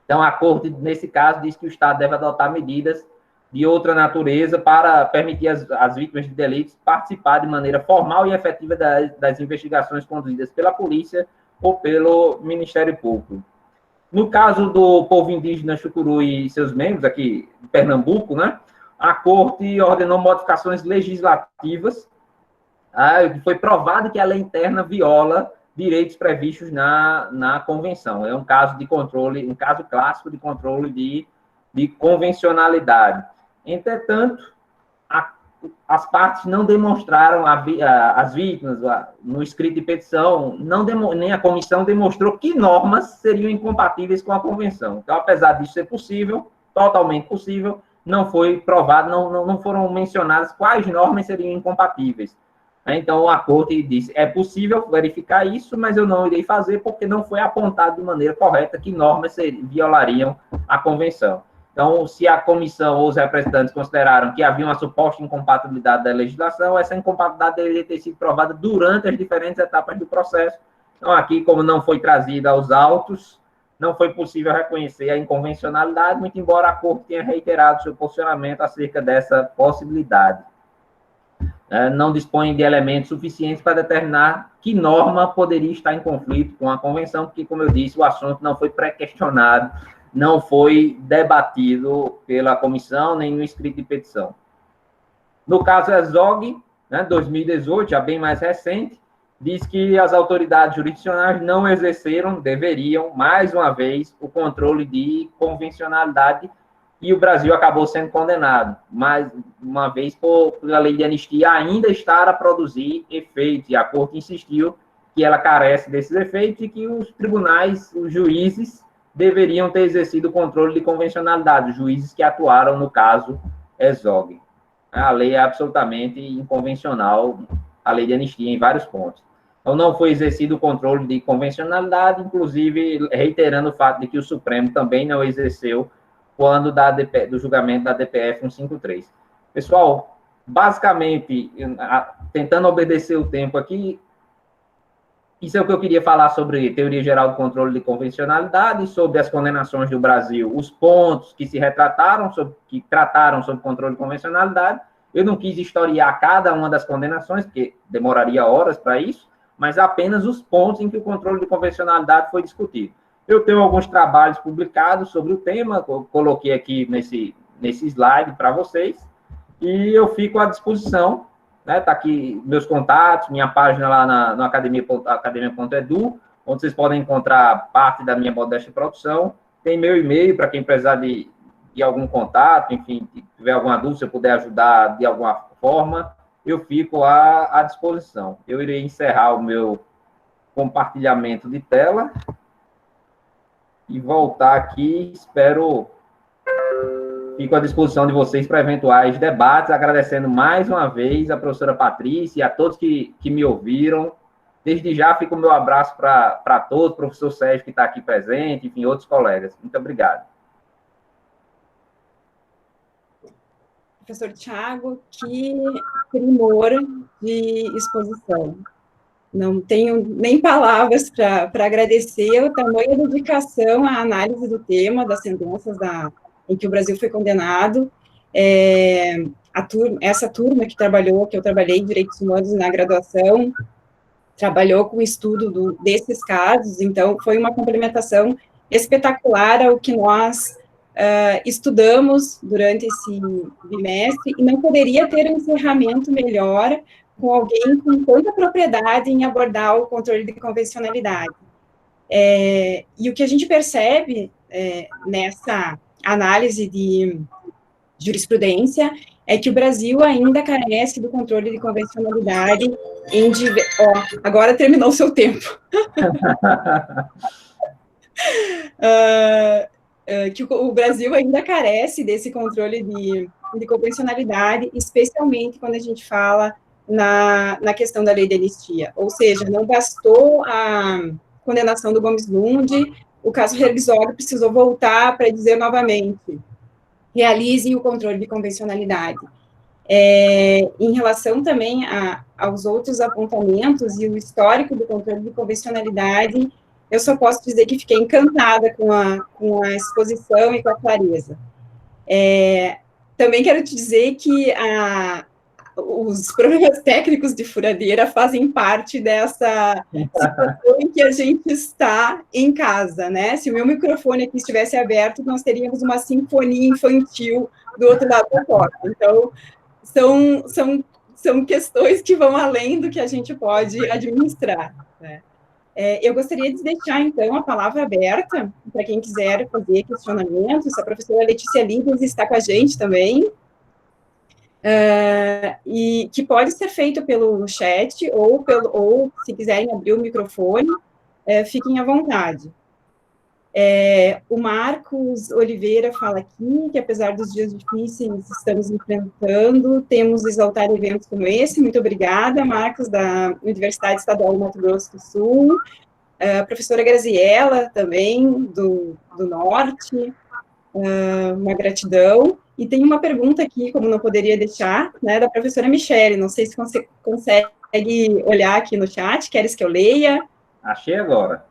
Speaker 2: Então, a Corte, nesse caso, diz que o Estado deve adotar medidas de outra natureza para permitir as vítimas de delitos participar de maneira formal e efetiva das investigações conduzidas pela polícia ou pelo Ministério Público. No caso do povo indígena Chucuru e seus membros, aqui de Pernambuco, né, a Corte ordenou modificações legislativas, que foi provado que a lei interna viola direitos previstos na Convenção. É um caso de controle, um caso clássico de controle de convencionalidade. Entretanto, as partes não demonstraram, as vítimas, no escrito de petição, nem a comissão demonstrou que normas seriam incompatíveis com a Convenção. Então, apesar disso ser possível, totalmente possível, não foi provado, não foram mencionadas quais normas seriam incompatíveis. Então, a Corte disse, é possível verificar isso, mas eu não irei fazer porque não foi apontado de maneira correta que normas violariam a Convenção. Então, se a comissão ou os representantes consideraram que havia uma suposta incompatibilidade da legislação, essa incompatibilidade deveria ter sido provada durante as diferentes etapas do processo. Então, aqui, como não foi trazida aos autos, não foi possível reconhecer a inconvencionalidade, muito embora a Corte tenha reiterado seu posicionamento acerca dessa possibilidade. Não dispõe de elementos suficientes para determinar que norma poderia estar em conflito com a Convenção, porque, como eu disse, o assunto não foi pré-questionado, não foi debatido pela comissão, nem no escrito de petição. No caso ESOG, 2018, já bem mais recente, diz que as autoridades jurisdicionais não exerceram, deveriam, mais uma vez, o controle de convencionalidade, e o Brasil acabou sendo condenado, mais uma vez, pela lei de anistia ainda estar a produzir efeitos, e a Corte insistiu que ela carece desses efeitos e que os tribunais, os juízes, deveriam ter exercido o controle de convencionalidade, os juízes que atuaram no caso ESOG. A lei é absolutamente inconvencional, a lei de anistia, em vários pontos. ou não foi exercido o controle de convencionalidade, inclusive reiterando o fato de que o Supremo também não exerceu quando do julgamento da DPF 153. Pessoal, basicamente, tentando obedecer o tempo aqui, isso é o que eu queria falar sobre teoria geral do controle de convencionalidade, sobre as condenações do Brasil, os pontos que se retrataram, que trataram sobre controle de convencionalidade. Eu não quis historiar cada uma das condenações, porque demoraria horas para isso, mas apenas os pontos em que o controle de convencionalidade foi discutido. Eu tenho alguns trabalhos publicados sobre o tema, eu coloquei aqui nesse slide para vocês, e eu fico à disposição, né? Tá aqui meus contatos, minha página lá no academia.edu, onde vocês podem encontrar parte da minha modesta produção. Tem meu e-mail para quem precisar de algum contato, enfim, se tiver alguma dúvida, se eu puder ajudar de alguma forma, eu fico à disposição. Eu irei encerrar o meu compartilhamento de tela e voltar aqui, fico à disposição de vocês para eventuais debates, agradecendo mais uma vez a professora Patrícia e a todos que me ouviram. Desde já, fica o meu abraço para todos, professor Sérgio, que está aqui presente, enfim, outros colegas. Muito obrigado.
Speaker 1: Professor Thiago, que primor de exposição. Não tenho nem palavras para agradecer o tamanho da dedicação à análise do tema, das sentenças em que o Brasil foi condenado. Essa turma que eu trabalhei em Direitos Humanos na graduação, trabalhou com o estudo desses casos, então foi uma complementação espetacular ao que nós estudamos durante esse bimestre, e não poderia ter um encerramento melhor com alguém com tanta propriedade em abordar o controle de convencionalidade. E o que a gente percebe nessa análise de jurisprudência é que o Brasil ainda carece do controle de convencionalidade agora terminou o seu tempo. Que o Brasil ainda carece desse controle de convencionalidade, especialmente quando a gente fala na questão da lei de anistia. Ou seja, não bastou a condenação do Gomes Lund, o caso Herzog precisou voltar para dizer novamente: realizem o controle de convencionalidade. Em relação também aos outros apontamentos e o histórico do controle de convencionalidade, eu só posso dizer que fiquei encantada com a exposição e com a clareza. Também quero te dizer que os problemas técnicos de furadeira fazem parte dessa situação em que a gente está em casa, né? Se o meu microfone aqui estivesse aberto, nós teríamos uma sinfonia infantil do outro lado da porta. Então, são questões que vão além do que a gente pode administrar, né? Eu gostaria de deixar, então, a palavra aberta para quem quiser fazer questionamentos. A professora Letícia Liebens está com a gente também, e que pode ser feito pelo chat, ou se quiserem abrir o microfone, fiquem à vontade. O Marcos Oliveira fala aqui que, apesar dos dias difíceis estamos enfrentando, temos de exaltar eventos como esse. Muito obrigada, Marcos, da Universidade Estadual do Mato Grosso do Sul. A professora Graziella, também, do Norte, uma gratidão. E tem uma pergunta aqui, como não poderia deixar, né, da professora Michele. Não sei se você consegue olhar aqui no chat. Queres que eu leia?
Speaker 2: Achei agora.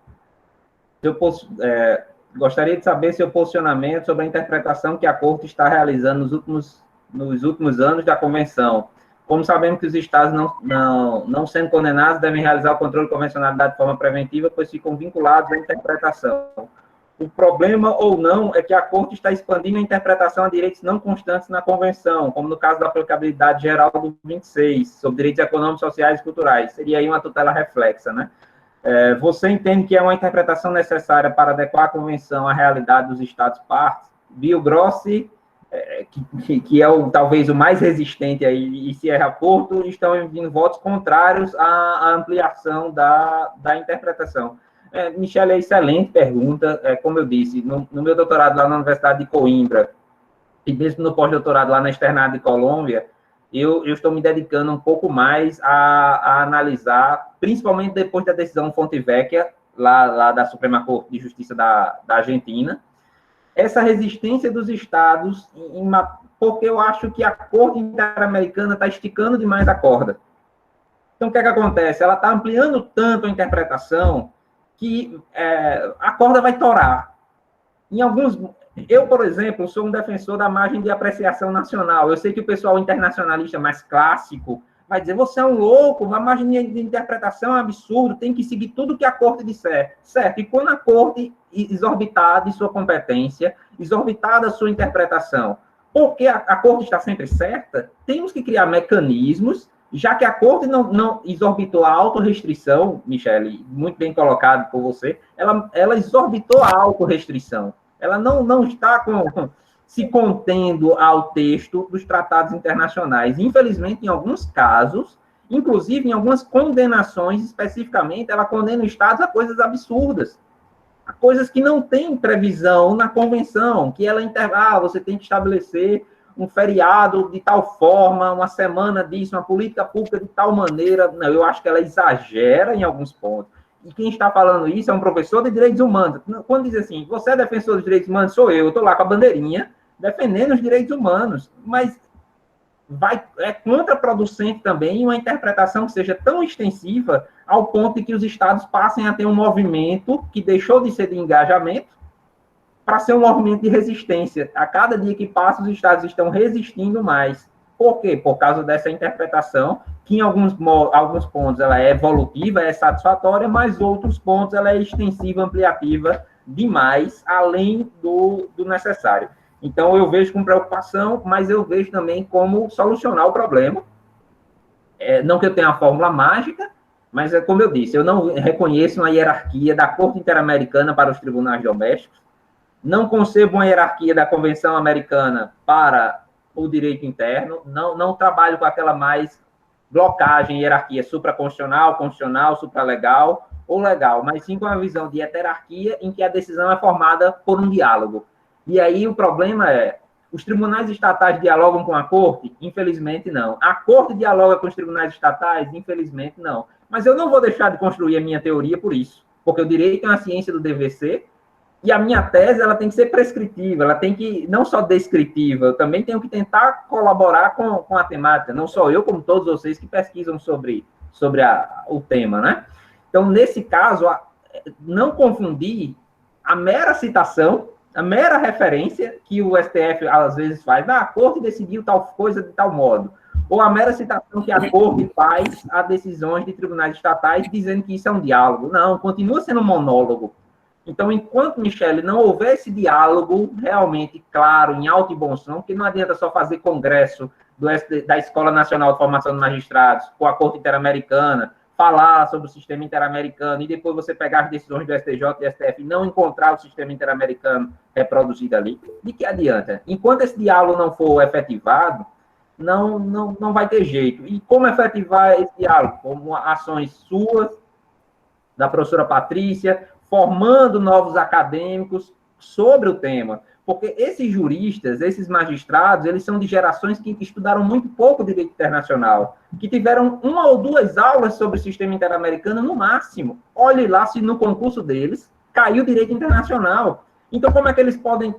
Speaker 2: Gostaria de saber seu posicionamento sobre a interpretação que a Corte está realizando nos últimos anos da Convenção. Como sabemos que os estados, não sendo condenados, devem realizar o controle de convencionalidade de forma preventiva, pois ficam vinculados à interpretação. O problema, ou não, é que a Corte está expandindo a interpretação a direitos não constantes na Convenção, como no caso da aplicabilidade geral do 26, sobre direitos econômicos, sociais e culturais. Seria aí uma tutela reflexa, né? Você entende que é uma interpretação necessária para adequar a Convenção à realidade dos Estados-partes? Bill Grossi, que é talvez o mais resistente aí, e Sierra Porto, estão enviando votos contrários à ampliação da interpretação. Michele, excelente pergunta. Como eu disse, no meu doutorado lá na Universidade de Coimbra, e mesmo no pós-doutorado lá na Externado de Colômbia, eu estou me dedicando um pouco mais a analisar, principalmente depois da decisão Fonte Vecchia, lá da Suprema Corte de Justiça da Argentina, essa resistência dos estados, porque eu acho que a Corte Interamericana está esticando demais a corda. Então, o que é que acontece? Ela está ampliando tanto a interpretação que a corda vai torar. Eu, por exemplo, sou um defensor da margem de apreciação nacional. Eu sei que o pessoal internacionalista mais clássico vai dizer, você é um louco, a margem de interpretação é um absurdo, tem que seguir tudo que a corte disser. Certo, e quando a corte exorbitar de sua competência, exorbitar da sua interpretação, porque a corte está sempre certa, temos que criar mecanismos, já que a corte não exorbitou a autorrestrição, Michele, muito bem colocado por você, ela exorbitou a autorrestrição. Ela não está se contendo ao texto dos tratados internacionais. Infelizmente, em alguns casos, inclusive em algumas condenações, especificamente, ela condena os estados a coisas absurdas, a coisas que não têm previsão na convenção, que ela você tem que estabelecer um feriado de tal forma, uma semana disso, uma política pública de tal maneira. Não, eu acho que ela exagera em alguns pontos. E quem está falando isso é um professor de direitos humanos. Quando diz assim, você é defensor dos direitos humanos? Sou eu estou lá com a bandeirinha, defendendo os direitos humanos. Mas é contraproducente também uma interpretação que seja tão extensiva ao ponto de que os estados passem a ter um movimento que deixou de ser de engajamento para ser um movimento de resistência. A cada dia que passa, os estados estão resistindo mais. Por quê? Por causa dessa interpretação, que em alguns pontos ela é evolutiva, é satisfatória, mas outros pontos ela é extensiva, ampliativa demais, além do necessário. Então, eu vejo com preocupação, mas eu vejo também como solucionar o problema. Não que eu tenha a fórmula mágica, mas é como eu disse, eu não reconheço uma hierarquia da Corte Interamericana para os tribunais domésticos, não concebo uma hierarquia da Convenção Americana para o direito interno, não trabalho com aquela mais blocagem, hierarquia supraconstitucional, constitucional, supralegal ou legal, mas sim com a visão de heterarquia em que a decisão é formada por um diálogo. E aí o problema é, os tribunais estatais dialogam com a Corte? Infelizmente não. A Corte dialoga com os tribunais estatais? Infelizmente não. Mas eu não vou deixar de construir a minha teoria por isso, porque o direito é uma ciência do dever ser, e a minha tese ela tem que ser prescritiva, ela tem que, não só descritiva, eu também tenho que tentar colaborar com a temática, não só eu, como todos vocês que pesquisam sobre o tema, né? Então, nesse caso, não confundir a mera citação, a mera referência que o STF às vezes faz, a Corte decidiu tal coisa de tal modo, ou a mera citação que a Corte faz a decisões de tribunais estatais dizendo que isso é um diálogo. Não, continua sendo um monólogo. Então, enquanto, Michele, não houver esse diálogo realmente claro, em alto e bom som, porque não adianta só fazer congresso da Escola Nacional de Formação de Magistrados com a Corte Interamericana, falar sobre o sistema interamericano e depois você pegar as decisões do STJ e do STF e não encontrar o sistema interamericano reproduzido ali. De que adianta? Enquanto esse diálogo não for efetivado, não vai ter jeito. E como efetivar esse diálogo? Como ações suas, da professora Patrícia, formando novos acadêmicos sobre o tema. Porque esses juristas, esses magistrados, eles são de gerações que estudaram muito pouco direito internacional, que tiveram 1 ou 2 aulas sobre o sistema interamericano no máximo. Olhe lá se no concurso deles caiu direito internacional. Então, como é que eles podem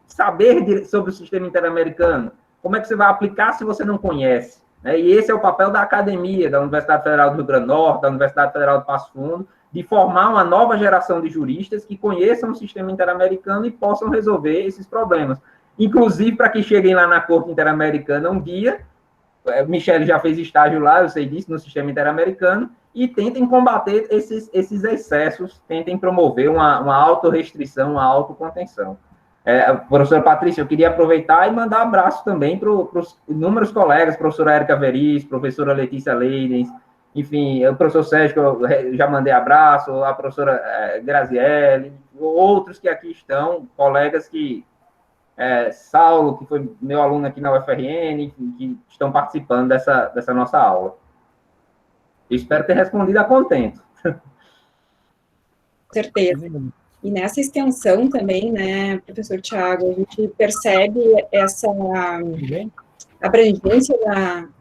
Speaker 2: saber sobre o sistema interamericano? Como é que você vai aplicar se você não conhece? E esse é o papel da academia, da Universidade Federal do Rio Grande do Norte, da Universidade Federal de Passo Fundo, de formar uma nova geração de juristas que conheçam o sistema interamericano e possam resolver esses problemas. Inclusive, para que cheguem lá na Corte Interamericana um dia, Michele já fez estágio lá, eu sei disso, no sistema interamericano, e tentem combater esses excessos, tentem promover uma autorrestrição, uma autocontenção. Professora Patrícia, eu queria aproveitar e mandar um abraço também para os inúmeros colegas, professora Érica Veris, professora Letícia Leidens, enfim, o professor Sérgio, que eu já mandei abraço, a professora Graziele, outros que aqui estão, colegas que, Saulo, que foi meu aluno aqui na UFRN, enfim, que estão participando dessa nossa aula. Eu espero ter respondido a contento.
Speaker 1: Com certeza. E nessa extensão também, né, professor Tiago, a gente percebe abrangência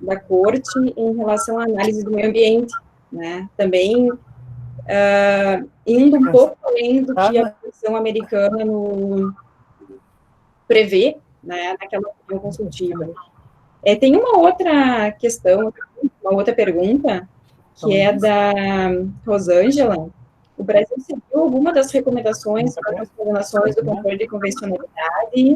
Speaker 1: da corte em relação à análise do meio ambiente, né? Também indo um pouco além do que a Constituição americana prevê, né, naquela opinião consultiva. Tem uma outra questão, uma outra pergunta, que é da Rosângela. O Brasil seguiu alguma das recomendações para as coordenações do controle de convencionalidade?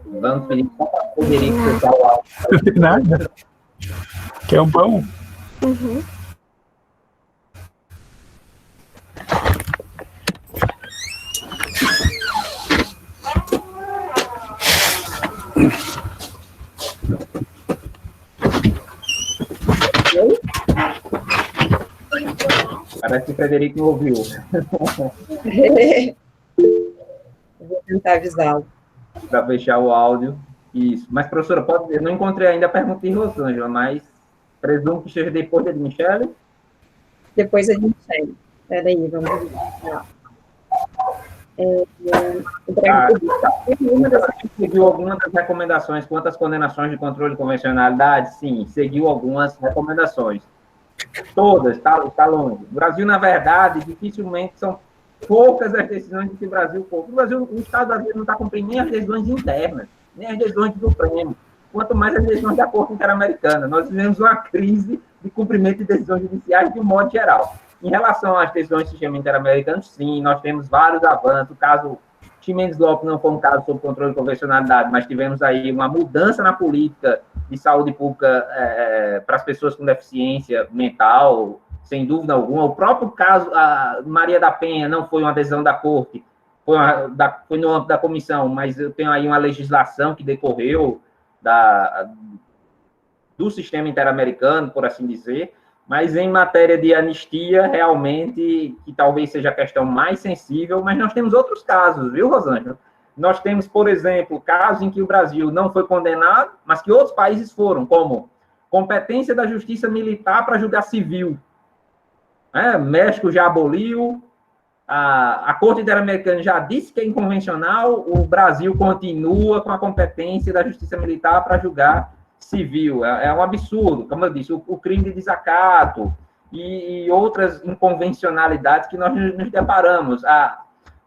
Speaker 2: Vamos pedir para o Frederico fechar o áudio.
Speaker 3: Não tem nada. Quer um pão?
Speaker 4: Uhum.
Speaker 2: Parece que o Frederico não ouviu.
Speaker 1: Vou tentar avisá-lo.
Speaker 2: Para fechar o áudio. Isso. Mas, professora, pode dizer, não encontrei ainda a pergunta de Rosângela, mas presumo que esteja depois da de Michele.
Speaker 1: Depois a gente segue. Peraí, vamos ver.
Speaker 2: Seguiu algumas das recomendações quanto às condenações de controle de convencionalidade? Sim, seguiu algumas recomendações. Todas, está longe. O Brasil, na verdade, dificilmente são poucas as decisões que o Brasil... O Estado brasileiro não está cumprindo nem as decisões internas, nem as decisões do Supremo, quanto mais as decisões da Corte Interamericana. Nós vivemos uma crise de cumprimento de decisões judiciais de um modo geral. Em relação às decisões do sistema interamericano, sim, nós temos vários avanços. O caso Ximenes Lopes não foi um caso sob controle de convencionalidade, mas tivemos aí uma mudança na política de saúde pública para as pessoas com deficiência mental, sem dúvida alguma. O próprio caso, a Maria da Penha, não foi uma decisão da Corte, foi no âmbito da comissão, mas eu tenho aí uma legislação que decorreu do sistema interamericano, por assim dizer. Mas em matéria de anistia, realmente, que talvez seja a questão mais sensível, mas nós temos outros casos, viu, Rosângela? Nós temos, por exemplo, casos em que o Brasil não foi condenado, mas que outros países foram, como competência da justiça militar para julgar civil. México já aboliu, a Corte Interamericana já disse que é inconvencional, o Brasil continua com a competência da justiça militar para julgar civil. É um absurdo, como eu disse, o crime de desacato e outras inconvencionalidades que nós nos deparamos.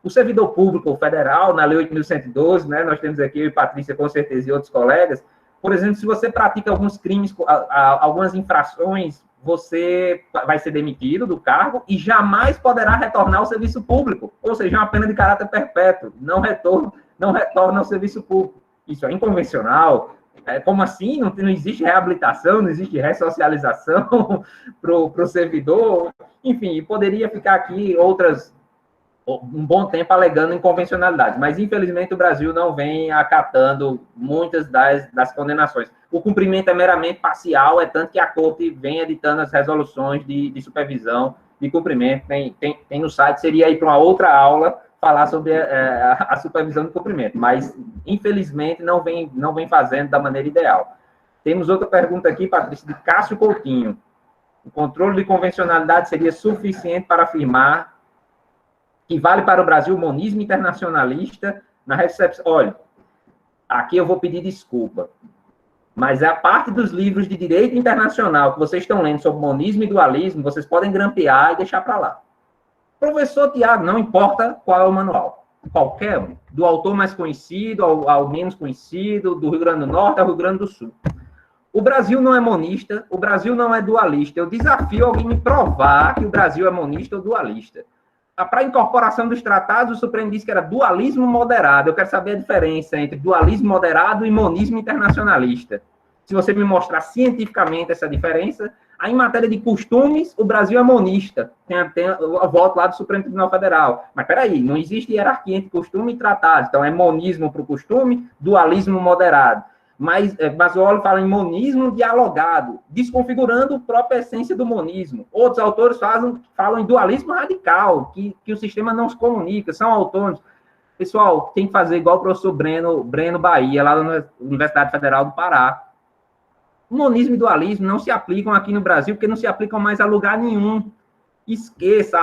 Speaker 2: O servidor público federal, na Lei 8.112, né, nós temos aqui, eu e Patrícia, com certeza, e outros colegas, por exemplo, se você pratica alguns crimes, algumas infrações, você vai ser demitido do cargo e jamais poderá retornar ao serviço público, ou seja, uma pena de caráter perpétuo, não retorna ao serviço público. Isso é inconvencional. Como assim? Não existe reabilitação, não existe ressocialização para o servidor? Enfim, poderia ficar aqui um bom tempo alegando inconvencionalidade, mas infelizmente o Brasil não vem acatando muitas das condenações. O cumprimento é meramente parcial, é tanto que a Corte vem editando as resoluções de supervisão de cumprimento. Tem no site, seria aí para uma outra aula falar sobre a supervisão de cumprimento, mas infelizmente não vem fazendo da maneira ideal. Temos outra pergunta aqui, Patrícia, de Cássio Coutinho. O controle de convencionalidade seria suficiente para afirmar que vale para o Brasil o monismo internacionalista na recepção? Olha, aqui eu vou pedir desculpa, mas a parte dos livros de direito internacional que vocês estão lendo sobre monismo e dualismo, vocês podem grampear e deixar para lá. Professor Tiago, não importa qual é o manual, qualquer um, do autor mais conhecido ao menos conhecido, do Rio Grande do Norte ao Rio Grande do Sul. O Brasil não é monista, o Brasil não é dualista. Eu desafio alguém me provar que o Brasil é monista ou dualista. Para a incorporação dos tratados, o Supremo disse que era dualismo moderado. Eu quero saber a diferença entre dualismo moderado e monismo internacionalista. Se você me mostrar cientificamente essa diferença, aí em matéria de costumes, o Brasil é monista. Tem o voto lá do Supremo Tribunal Federal. Mas peraí, não existe hierarquia entre costume e tratado. Então é monismo para o costume, dualismo moderado. Mas o Olho fala em monismo dialogado, desconfigurando a própria essência do monismo. Outros autores falam em dualismo radical, que o sistema não se comunica, são autônomos. Pessoal, tem que fazer igual o professor Breno Bahia, lá na Universidade Federal do Pará. O monismo e dualismo não se aplicam aqui no Brasil, porque não se aplicam mais a lugar nenhum. Esqueça,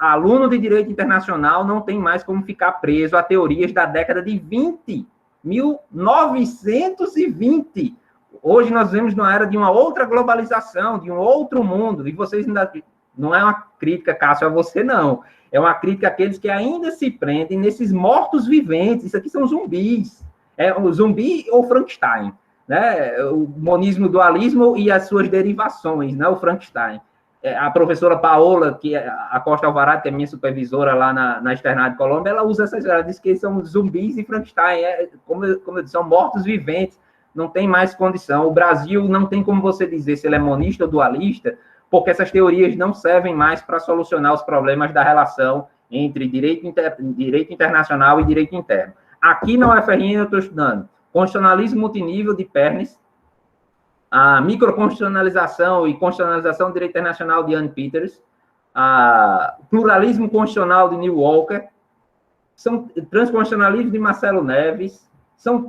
Speaker 2: aluno de direito internacional não tem mais como ficar preso a teorias da década de 20. 1920. Hoje nós vivemos numa era de uma outra globalização, de um outro mundo, e vocês ainda... Não é uma crítica, Cássio, a você, não. É uma crítica àqueles que ainda se prendem nesses mortos-viventes. Isso aqui são zumbis. É o zumbi ou Frankenstein, né? O monismo, dualismo e as suas derivações, né? O Frankenstein. A professora Paola, que é a Costa Alvarado, que é minha supervisora lá na Externado de Colômbia, ela usa essas... Ela diz que são zumbis e Frankenstein. Como eu disse, são mortos-viventes. Não tem mais condição. O Brasil não tem como você dizer se ele é monista ou dualista, porque essas teorias não servem mais para solucionar os problemas da relação entre direito internacional e direito interno. Aqui na UFRN eu estou estudando constitucionalismo multinível de Pernes, a microconstitucionalização e constitucionalização do direito internacional de Anne Peters, a pluralismo constitucional de Neil Walker, são transconstitucionalismo de Marcelo Neves, são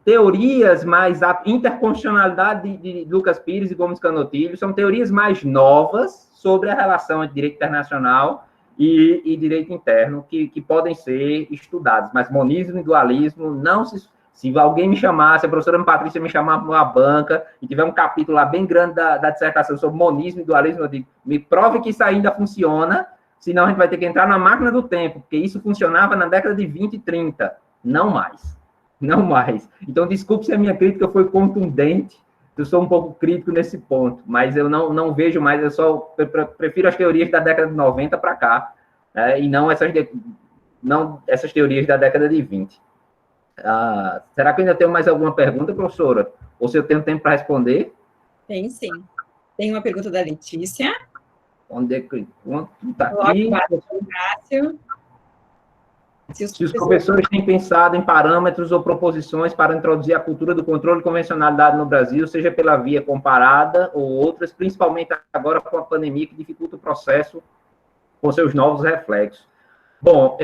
Speaker 2: teorias mais... A interconstitucionalidade de Lucas Pires e Gomes Canotilho são teorias mais novas sobre a relação entre direito internacional e direito interno que podem ser estudadas. Mas monismo e dualismo não se... Se alguém me chamar, se a professora Patrícia me chamar para uma banca e tiver um capítulo lá bem grande da dissertação sobre monismo e dualismo, eu digo, me prove que isso ainda funciona, senão a gente vai ter que entrar na máquina do tempo, porque isso funcionava na década de 20 e 30, não mais. Não mais. Então, desculpe se a minha crítica foi contundente, eu sou um pouco crítico nesse ponto, mas eu não vejo mais, eu só prefiro as teorias da década de 90 para cá, e não essas teorias da década de 20. Será que eu ainda tenho mais alguma pergunta, professora? Ou se eu tenho tempo para responder?
Speaker 1: Tem sim. Tem uma pergunta da Letícia.
Speaker 2: Onde é que... Está aqui.
Speaker 1: Cássio.
Speaker 2: Se os professores têm pensado em parâmetros ou proposições para introduzir a cultura do controle de convencionalidade no Brasil, seja pela via comparada ou outras, principalmente agora com a pandemia, que dificulta o processo com seus novos reflexos. Bom,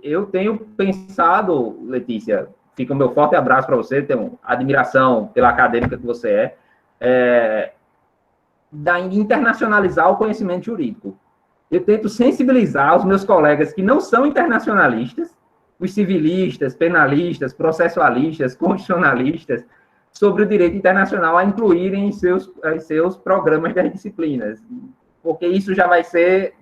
Speaker 2: eu tenho pensado, Letícia, fica o meu forte abraço para você, tenho admiração pela acadêmica que você de internacionalizar o conhecimento jurídico. Eu tento sensibilizar os meus colegas que não são internacionalistas, os civilistas, penalistas, processualistas, constitucionalistas, sobre o direito internacional a incluírem em seus programas das disciplinas, porque isso já vai ser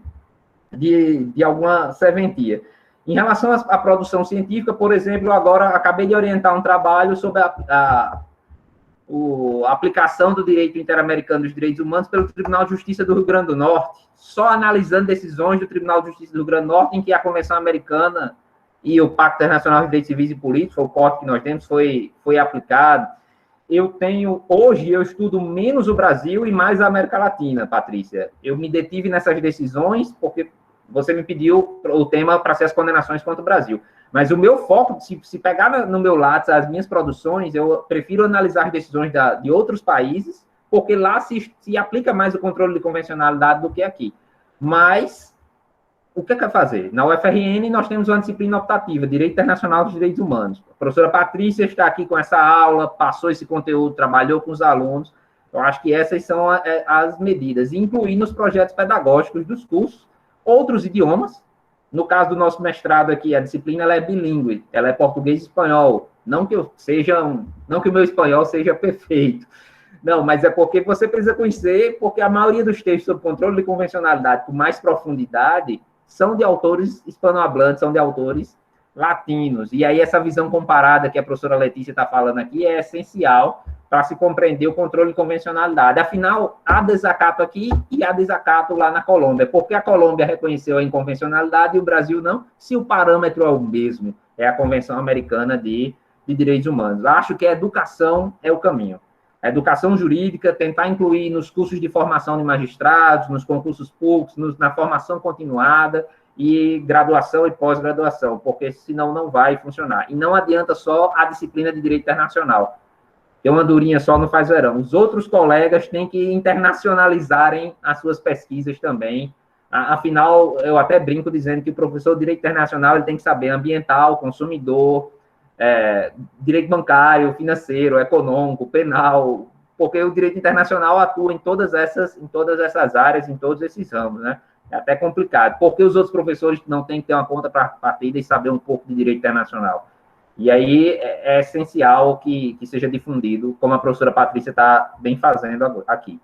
Speaker 2: de alguma serventia. Em relação à produção científica, por exemplo, agora acabei de orientar um trabalho sobre a aplicação do direito interamericano dos direitos humanos pelo Tribunal de Justiça do Rio Grande do Norte, só analisando decisões do Tribunal de Justiça do Rio Grande do Norte em que a Convenção Americana e o Pacto Internacional de Direitos Civis e Políticos, o COT que nós temos, foi aplicado. Hoje eu estudo menos o Brasil e mais a América Latina, Patrícia. Eu me detive nessas decisões porque você me pediu o tema para ser as condenações contra o Brasil. Mas o meu foco, se pegar no meu Lattes as minhas produções, eu prefiro analisar decisões de outros países, porque lá se aplica mais o controle de convencionalidade do que aqui. Mas, o que é que vai fazer? Na UFRN, nós temos uma disciplina optativa, Direito Internacional dos Direitos Humanos. A professora Patrícia está aqui com essa aula, passou esse conteúdo, trabalhou com os alunos. Eu acho que essas são as medidas, incluir nos projetos pedagógicos dos cursos outros idiomas. No caso do nosso mestrado aqui, a disciplina ela é bilíngue, ela é português e espanhol. Não que o meu espanhol seja perfeito, não, mas é porque você precisa conhecer, porque a maioria dos textos sobre controle de convencionalidade com mais profundidade são de autores hispanohablantes, são de autores latinos. E aí essa visão comparada que a professora Letícia está falando aqui é essencial para se compreender o controle de convencionalidade. Afinal, há desacato aqui e há desacato lá na Colômbia. Porque a Colômbia reconheceu a inconvencionalidade e o Brasil não, se o parâmetro é o mesmo, é a Convenção Americana de Direitos Humanos. Acho que a educação é o caminho. A educação jurídica, tentar incluir nos cursos de formação de magistrados, nos concursos públicos, na formação continuada, e graduação e pós-graduação, porque senão não vai funcionar. E não adianta só a disciplina de Direito Internacional. Ter uma durinha só não faz verão. Os outros colegas têm que internacionalizarem as suas pesquisas também. Afinal, eu até brinco dizendo que o professor de Direito Internacional ele tem que saber ambiental, consumidor, direito bancário, financeiro, econômico, penal, porque o direito internacional atua em todas essas áreas, em todos esses ramos, né? É até complicado. Porque os outros professores não têm que ter uma conta para partida e saber um pouco de direito internacional. E aí é essencial que seja difundido, como a professora Patrícia está bem fazendo aqui.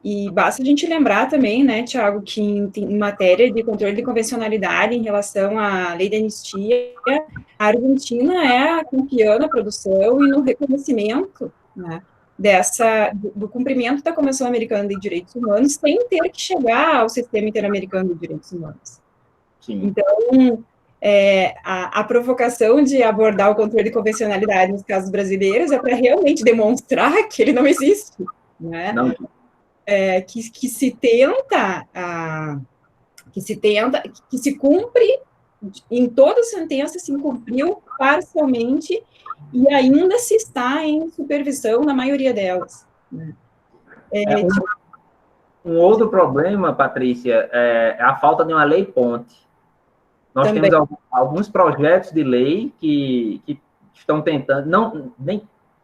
Speaker 1: E basta a gente lembrar também, né, Tiago, que em matéria de controle de convencionalidade em relação à lei da anistia, a Argentina é a campeã na produção e no reconhecimento, né, do cumprimento da Convenção Americana de Direitos Humanos, sem ter que chegar ao Sistema Interamericano de Direitos Humanos.
Speaker 2: Sim.
Speaker 1: Então, a provocação de abordar o controle de convencionalidade nos casos brasileiros é para realmente demonstrar que ele não existe, né?
Speaker 2: Não.
Speaker 1: Que se cumpre, em toda a sentença se cumpriu parcialmente e ainda se está em supervisão na maioria delas. Né?
Speaker 2: Um outro problema, Patrícia, é a falta de uma lei ponte. Nós
Speaker 1: Também.
Speaker 2: temos alguns projetos de lei que estão tentando,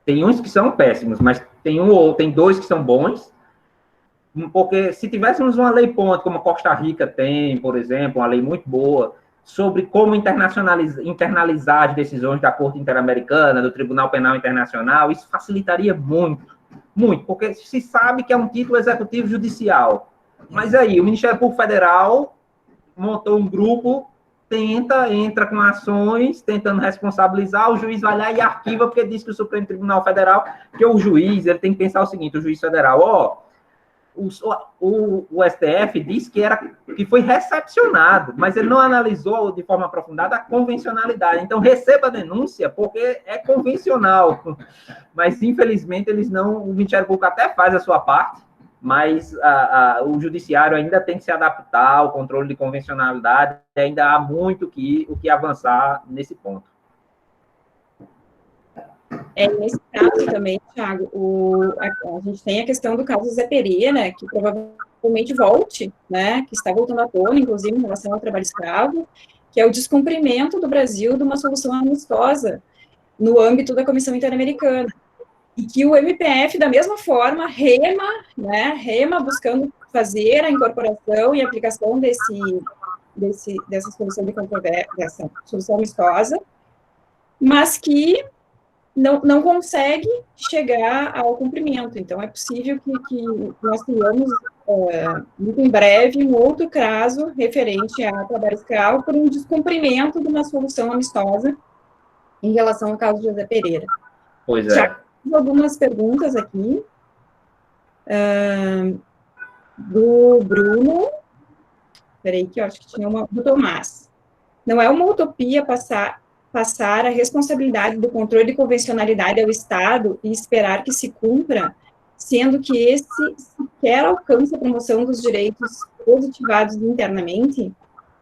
Speaker 2: tem uns que são péssimos, mas tem dois que são bons, porque se tivéssemos uma lei ponte, como a Costa Rica tem, por exemplo, uma lei muito boa, sobre como internalizar as decisões da Corte Interamericana, do Tribunal Penal Internacional, isso facilitaria muito, porque se sabe que é um título executivo judicial. Mas aí, o Ministério Público Federal montou um grupo, entra com ações, tentando responsabilizar, o juiz vai lá e arquiva, porque diz que o Supremo Tribunal Federal, que o juiz, ele tem que pensar o seguinte, o juiz federal, o STF disse que foi recepcionado, mas ele não analisou de forma aprofundada a convencionalidade. Então, receba a denúncia, porque é convencional. Mas, infelizmente, o Ministério Público até faz a sua parte, mas o judiciário ainda tem que se adaptar ao controle de convencionalidade, e ainda há muito o que avançar nesse ponto.
Speaker 1: Nesse caso também, Thiago, a gente tem a questão do caso Zé Pereira, que provavelmente volte, né, que está voltando à tona, inclusive em relação ao trabalho escravo, que é o descumprimento do Brasil de uma solução amistosa no âmbito da Comissão Interamericana. E que o MPF, da mesma forma, rema buscando fazer a incorporação e aplicação dessa solução de controvérsia, dessa solução amistosa, mas que não consegue chegar ao cumprimento. Então, é possível que nós tenhamos, muito em breve, um outro caso referente a trabalho escravo por um descumprimento de uma solução amistosa em relação ao caso de José Pereira.
Speaker 2: Pois é.
Speaker 1: Já algumas perguntas aqui, do Bruno, peraí que eu acho que tinha uma, do Tomás. Não é uma utopia passar a responsabilidade do controle de convencionalidade ao Estado e esperar que se cumpra, sendo que esse sequer alcança a promoção dos direitos positivados internamente?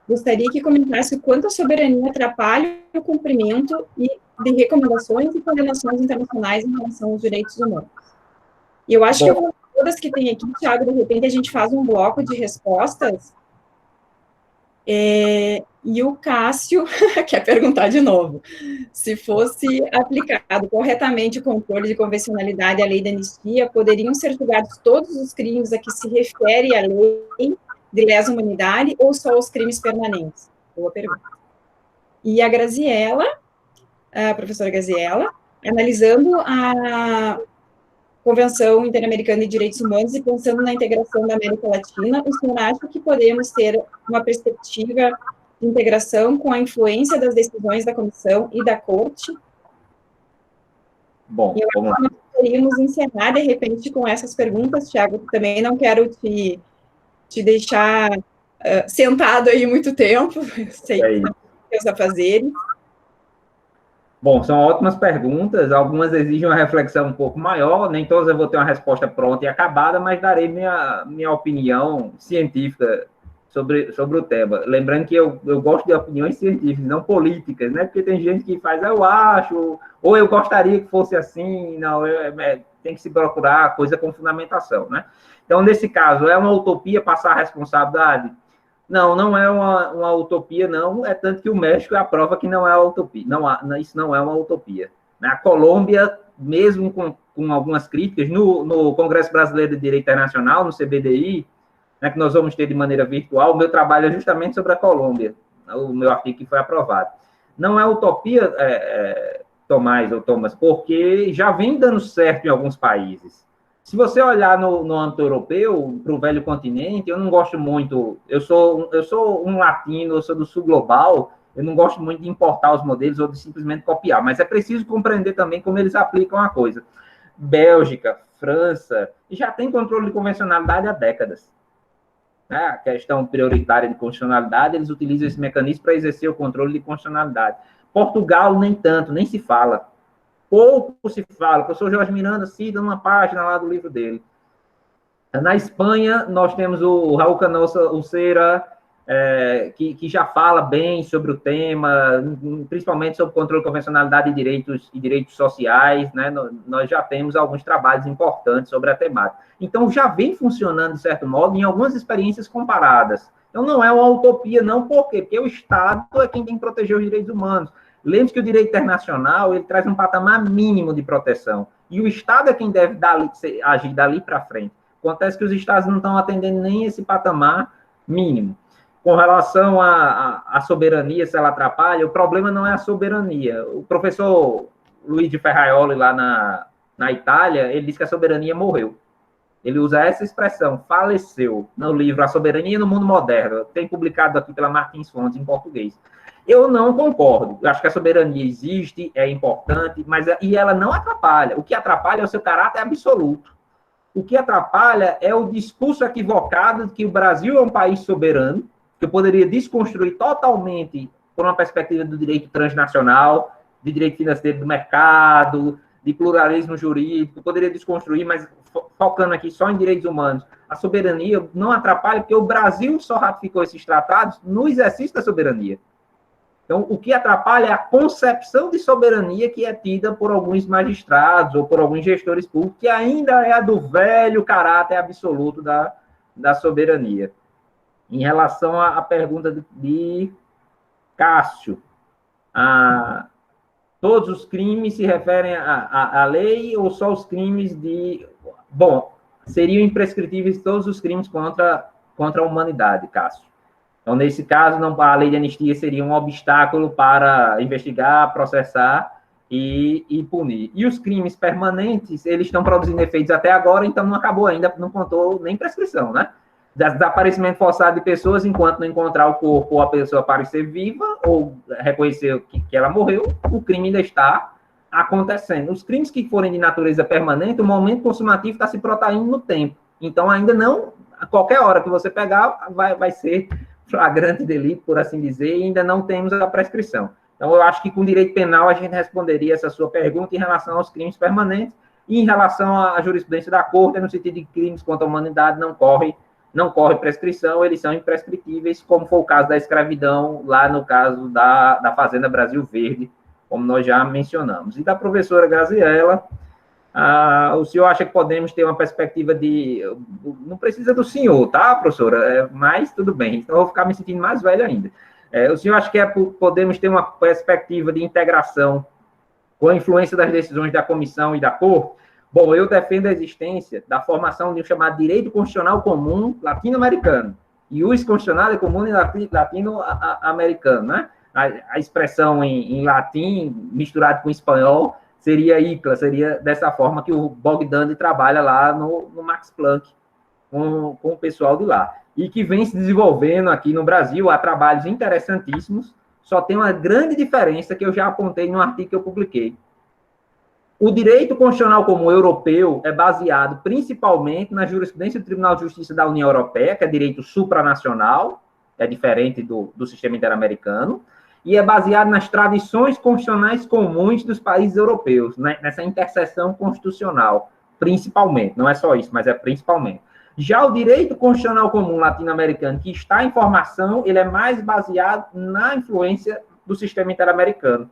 Speaker 1: Gostaria que comentasse o quanto a soberania atrapalha o cumprimento de recomendações e condenações internacionais em relação aos direitos humanos. E eu acho que todas que tem aqui, Thiago, de repente a gente faz um bloco de respostas, e o Cássio quer perguntar de novo, se fosse aplicado corretamente o controle de convencionalidade e a lei da anistia, poderiam ser julgados todos os crimes a que se refere a lei de lesa humanidade ou só os crimes permanentes? Boa pergunta. E a Graziella, a professora Graziella, analisando a Convenção Interamericana de Direitos Humanos e pensando na integração da América Latina, o senhor acha que podemos ter uma perspectiva de integração com a influência das decisões da Comissão e da Corte?
Speaker 2: Bom, vamos lá.
Speaker 1: Nós poderíamos encerrar, de repente, com essas perguntas, Thiago. Também não quero te deixar sentado aí muito tempo, sei que são seus afazeres.
Speaker 2: Bom, são ótimas perguntas, algumas exigem uma reflexão um pouco maior, nem todas eu vou ter uma resposta pronta e acabada, mas darei minha opinião científica sobre o tema. Lembrando que eu gosto de opiniões científicas, não políticas, né? Porque tem gente que faz, eu acho, ou eu gostaria que fosse assim, não, tem que se procurar coisa com fundamentação, né? Então, nesse caso, é uma utopia passar a responsabilidade? Não é uma utopia, não. É tanto que o México é a prova que não é uma utopia. Isso não é uma utopia. A Colômbia, mesmo com algumas críticas, no Congresso Brasileiro de Direito Internacional, no CBDI, né, que nós vamos ter de maneira virtual. O meu trabalho é justamente sobre a Colômbia, o meu artigo que foi aprovado. Não é utopia, Tomás ou Thomas, porque já vem dando certo em alguns países. Se você olhar no âmbito europeu, para o velho continente, eu não gosto muito, eu sou um latino, eu sou do sul global, eu não gosto muito de importar os modelos ou de simplesmente copiar, mas é preciso compreender também como eles aplicam a coisa. Bélgica, França, já tem controle de convencionalidade há décadas. A questão prioritária de constitucionalidade, eles utilizam esse mecanismo para exercer o controle de constitucionalidade. Portugal, nem tanto, nem se fala. Pouco se fala. O professor Jorge Miranda cita uma página lá do livro dele. Na Espanha, nós temos o Raul Canosa Ucera, que já fala bem sobre o tema, principalmente sobre controle de convencionalidade e direitos sociais, né? Nós já temos alguns trabalhos importantes sobre a temática. Então, já vem funcionando, de certo modo, em algumas experiências comparadas. Então, não é uma utopia, não. Por quê? Porque o Estado é quem tem que proteger os direitos humanos. Lembre-se que o direito internacional, ele traz um patamar mínimo de proteção. E o Estado é quem deve agir dali para frente. Acontece que os Estados não estão atendendo nem esse patamar mínimo. Com relação à soberania, se ela atrapalha, o problema não é a soberania. O professor Luigi Ferraioli, lá na Itália, ele diz que a soberania morreu. Ele usa essa expressão, faleceu, no livro A Soberania no Mundo Moderno, tem publicado aqui pela Martins Fontes, em português. Eu não concordo. Eu acho que a soberania existe, é importante, e ela não atrapalha. O que atrapalha é o seu caráter absoluto. O que atrapalha é o discurso equivocado de que o Brasil é um país soberano, que eu poderia desconstruir totalmente por uma perspectiva do direito transnacional, de direito financeiro do mercado, de pluralismo jurídico, poderia desconstruir, mas focando aqui só em direitos humanos. A soberania não atrapalha, porque o Brasil só ratificou esses tratados no exercício da soberania. Então, o que atrapalha é a concepção de soberania que é tida por alguns magistrados ou por alguns gestores públicos, que ainda é a do velho caráter absoluto da soberania. Em relação à pergunta de Cássio, todos os crimes se referem à lei ou só os crimes de... Bom, seriam imprescritíveis todos os crimes contra a humanidade, Cássio. Então, nesse caso, a lei de anistia seria um obstáculo para investigar, processar e punir. E os crimes permanentes, eles estão produzindo efeitos até agora, então não acabou ainda, não contou nem prescrição, né? Desaparecimento forçado de pessoas enquanto não encontrar o corpo ou a pessoa aparecer viva ou reconhecer que ela morreu, o crime ainda está acontecendo. Os crimes que forem de natureza permanente, o momento consumativo está se protraindo no tempo. Então, ainda não, a qualquer hora que você pegar, vai ser flagrante delito, por assim dizer, e ainda não temos a prescrição. Então, eu acho que com direito penal a gente responderia essa sua pergunta em relação aos crimes permanentes e em relação à jurisprudência da Corte, no sentido de crimes contra a humanidade não corre prescrição, eles são imprescritíveis, como foi o caso da escravidão, lá no caso da Fazenda Brasil Verde, como nós já mencionamos. E da professora Graziella, o senhor acha que podemos ter uma perspectiva de... Não precisa do senhor, tá, professora? Mas tudo bem, então eu vou ficar me sentindo mais velho ainda. O senhor acha que podemos ter uma perspectiva de integração com a influência das decisões da comissão e da Corte? Bom, eu defendo a existência da formação de um chamado direito constitucional comum latino-americano e o constitucional comum latino-americano, né? A expressão em latim misturado com espanhol seria ICLA, seria dessa forma que o Bogdandi trabalha lá no Max Planck com o pessoal de lá. E que vem se desenvolvendo aqui no Brasil, há trabalhos interessantíssimos, só tem uma grande diferença que eu já apontei no artigo que eu publiquei. O direito constitucional comum europeu é baseado principalmente na jurisprudência do Tribunal de Justiça da União Europeia, que é direito supranacional, é diferente do sistema interamericano, e é baseado nas tradições constitucionais comuns dos países europeus, né, nessa interseção constitucional, principalmente. Não é só isso, mas é principalmente. Já o direito constitucional comum latino-americano, que está em formação, ele é mais baseado na influência do sistema interamericano,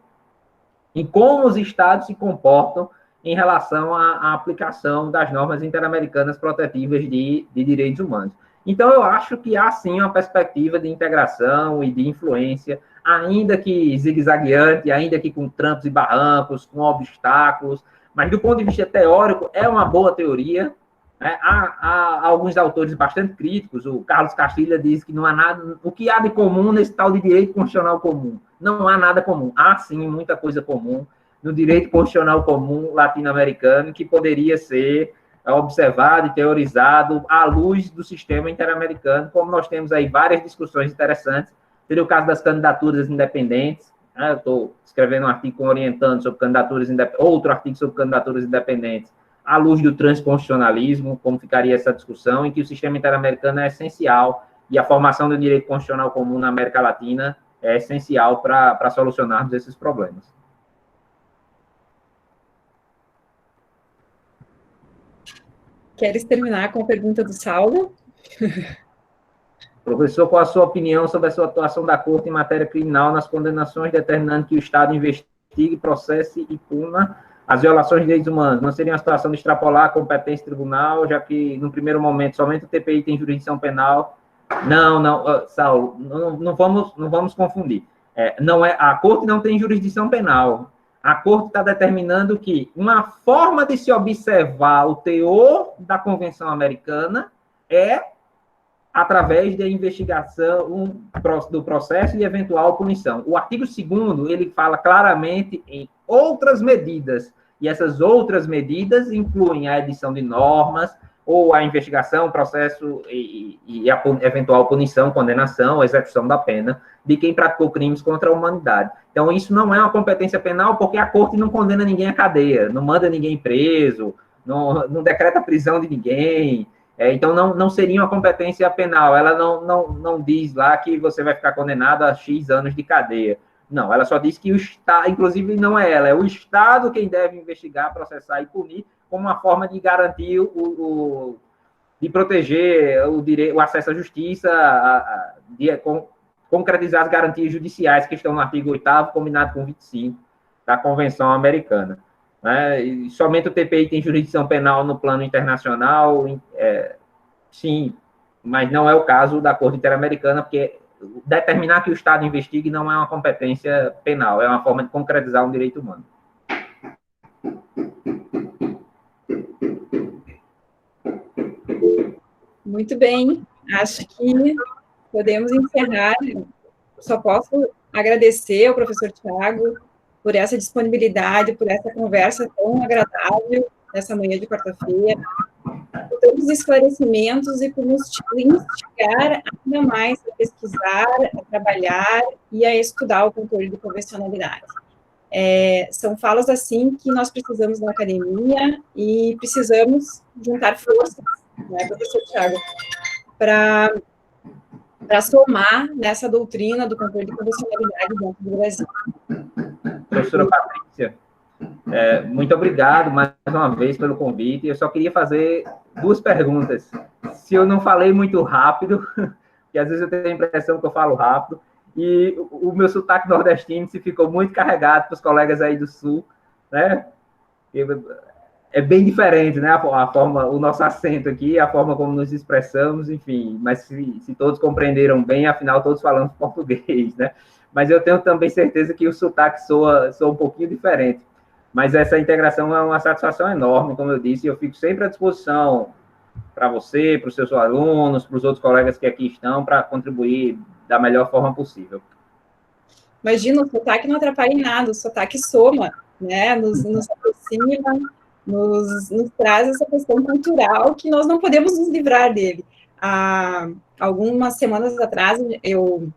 Speaker 2: em como os estados se comportam em relação à aplicação das normas interamericanas protetivas de direitos humanos. Então, eu acho que há, sim, uma perspectiva de integração e de influência, ainda que zigue-zagueante, ainda que com trancos e barrancos, com obstáculos, mas, do ponto de vista teórico, é uma boa teoria, Há alguns autores bastante críticos, o Carlos Castilha diz que não há nada, o que há de comum nesse tal de direito constitucional comum? Não há nada comum. Há, sim, muita coisa comum no direito constitucional comum latino-americano que poderia ser observado e teorizado à luz do sistema interamericano, como nós temos aí várias discussões interessantes. Seria o caso das candidaturas independentes, né? Eu estou escrevendo um artigo orientando sobre candidaturas independentes, outro artigo sobre candidaturas independentes, à luz do transconstitucionalismo, como ficaria essa discussão, em que o sistema interamericano é essencial e a formação do direito constitucional comum na América Latina é essencial para solucionarmos esses problemas.
Speaker 1: Queres terminar com a pergunta do Saulo?
Speaker 2: Professor, qual a sua opinião sobre a sua atuação da Corte em matéria criminal nas condenações, determinando que o Estado investigue, processe e puna as violações de direitos humanos? Não seria uma situação de extrapolar a competência do tribunal, já que, no primeiro momento, somente o TPI tem jurisdição penal? Não, Saulo, não vamos confundir. A Corte não tem jurisdição penal. A Corte está determinando que uma forma de se observar o teor da Convenção Americana é através da investigação do processo e eventual punição. O artigo 2º, ele fala claramente em outras medidas, e essas outras medidas incluem a edição de normas, ou a investigação, processo e a eventual punição, condenação, execução da pena de quem praticou crimes contra a humanidade. Então, isso não é uma competência penal, porque a Corte não condena ninguém à cadeia, não manda ninguém preso, não decreta prisão de ninguém. Então, não seria uma competência penal. Ela não diz lá que você vai ficar condenado a X anos de cadeia. Não, ela só diz que o Estado, inclusive não é ela, é o Estado quem deve investigar, processar e punir, como uma forma de garantir de proteger o acesso à justiça, de concretizar as garantias judiciais que estão no artigo 8º, combinado com 25 da Convenção Americana. Né? E somente o TPI tem jurisdição penal no plano internacional, sim, mas não é o caso da Corte Interamericana, porque determinar que o Estado investigue não é uma competência penal, é uma forma de concretizar um direito humano.
Speaker 1: Muito bem, acho que podemos encerrar. Só posso agradecer ao professor Tiago por essa disponibilidade, por essa conversa tão agradável nessa manhã de quarta-feira, por todos os esclarecimentos e por nos instigar ainda mais a pesquisar, a trabalhar e a estudar o controle de convencionalidade. São falas assim que nós precisamos na academia e precisamos juntar forças, né, professor Tiago, para somar nessa doutrina do controle de convencionalidade dentro do Brasil.
Speaker 2: Professora Patrícia, muito obrigado mais uma vez pelo convite. Eu só queria fazer 2 perguntas. Se eu não falei muito rápido, porque às vezes eu tenho a impressão que eu falo rápido, e o meu sotaque nordestino se ficou muito carregado para os colegas aí do Sul, né? É bem diferente, né? A forma, o nosso acento aqui, a forma como nos expressamos, enfim, mas se todos compreenderam bem, afinal todos falamos português, né? Mas eu tenho também certeza que o sotaque soa um pouquinho diferente. Mas essa integração é uma satisfação enorme, como eu disse, e eu fico sempre à disposição para você, para os seus alunos, para os outros colegas que aqui estão, para contribuir da melhor forma possível.
Speaker 1: Imagina, o sotaque não atrapalha em nada, o sotaque soma, né? Nos aproxima, nos traz essa questão cultural que nós não podemos nos livrar dele. Há algumas semanas atrás, eu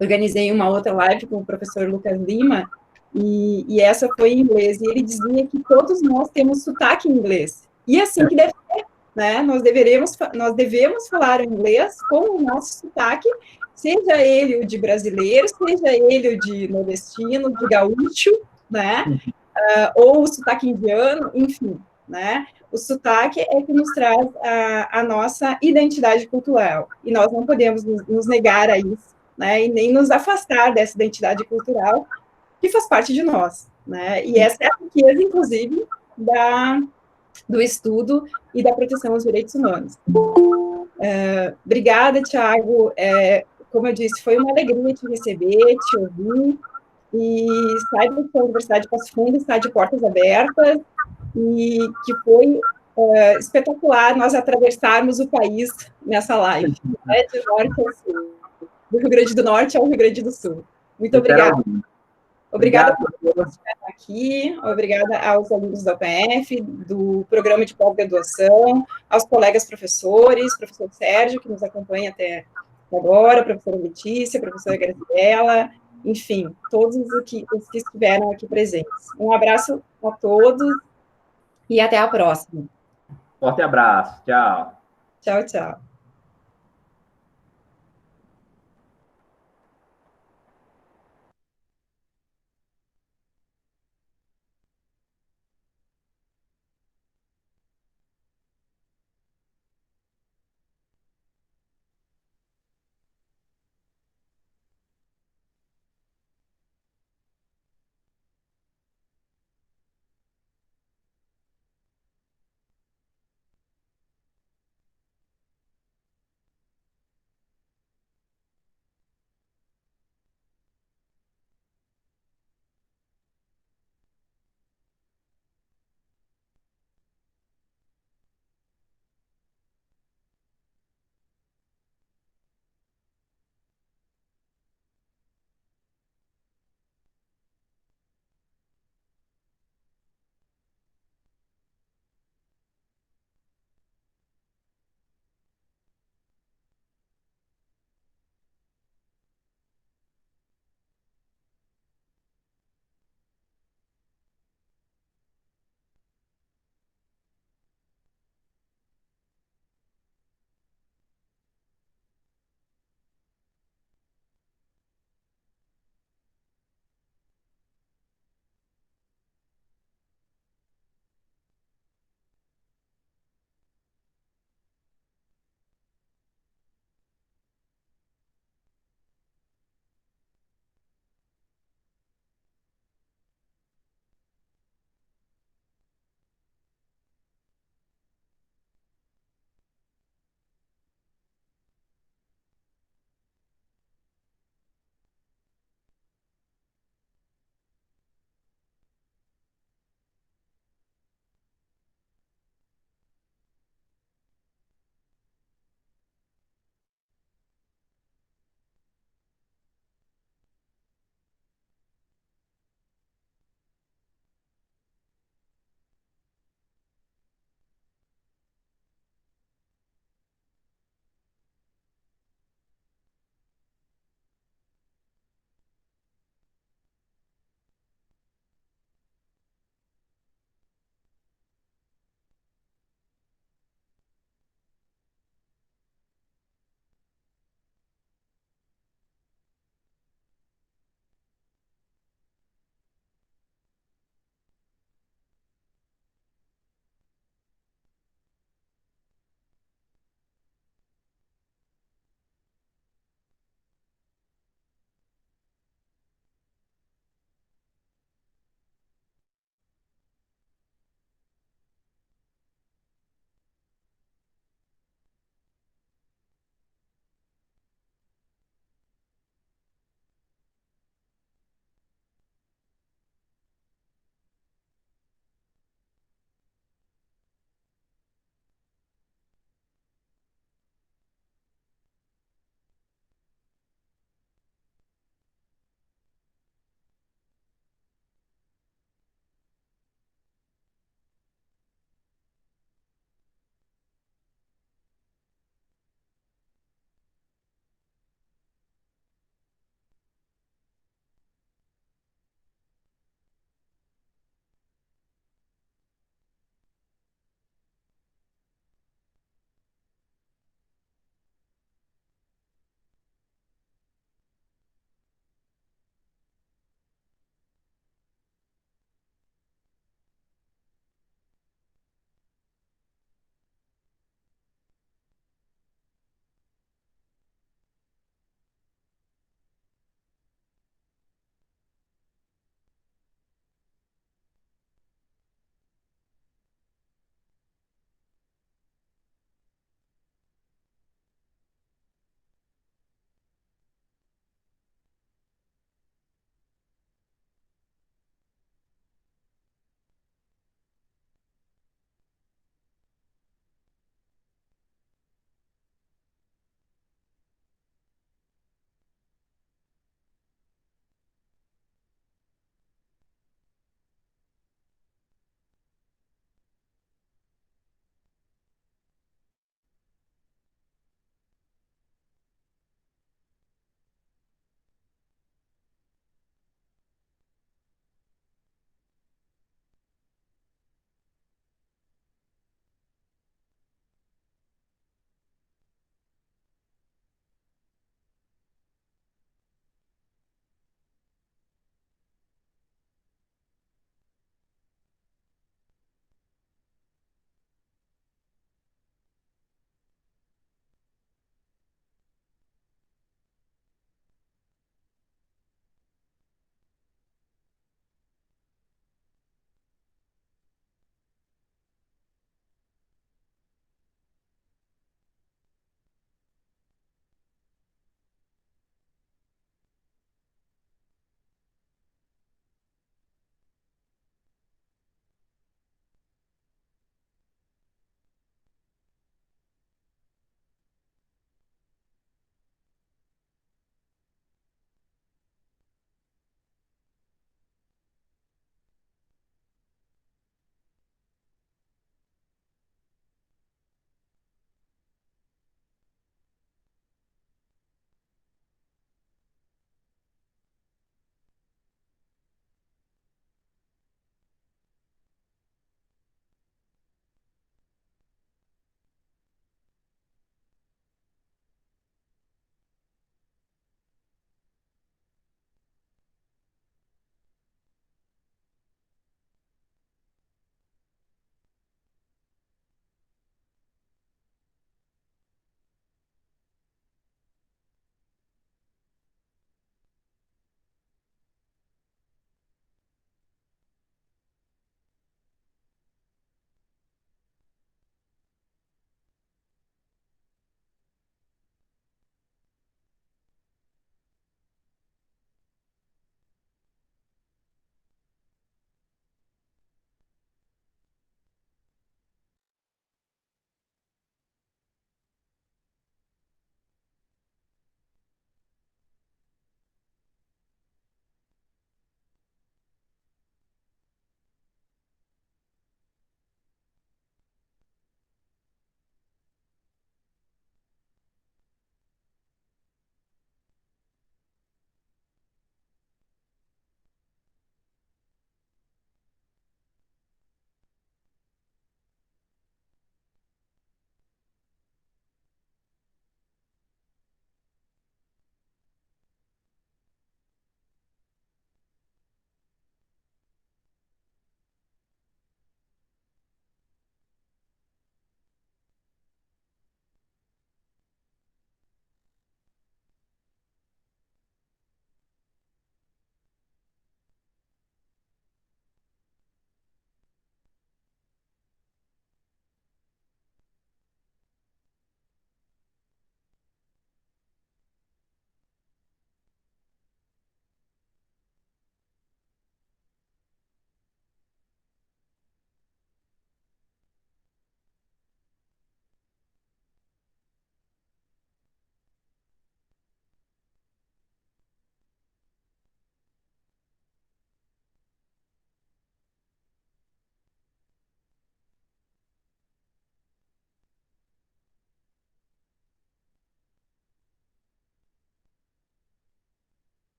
Speaker 1: organizei uma outra live com o professor Lucas Lima, e essa foi em inglês, e ele dizia que todos nós temos sotaque em inglês, e assim que deve ser, né? Nós devemos falar inglês com o nosso sotaque, seja ele o de brasileiro, seja ele o de nordestino, de gaúcho, né? Ou o sotaque indiano, enfim, né? O sotaque é que nos traz a nossa identidade cultural, e nós não podemos nos negar a isso, né? E nem nos afastar dessa identidade cultural que faz parte de nós, né? E essa é a riqueza, inclusive, do estudo e da proteção aos direitos humanos. Obrigada, Tiago. Como eu disse, foi uma alegria te receber, te ouvir, e saiba que a Universidade de Passo Fundo está de portas abertas, e que foi espetacular nós atravessarmos o país nessa live, né, de norte ao sul, do Rio Grande do Norte ao Rio Grande do Sul. Muito obrigada. Obrigada por todos que estão aqui, obrigada aos alunos da UPF, do programa de pós-graduação, aos colegas professores, professor Sérgio, que nos acompanha até agora, professora Letícia, professora Graciela, enfim, todos os que estiveram aqui presentes. Um abraço a todos e até a próxima.
Speaker 2: Forte abraço, tchau.
Speaker 1: Tchau, tchau.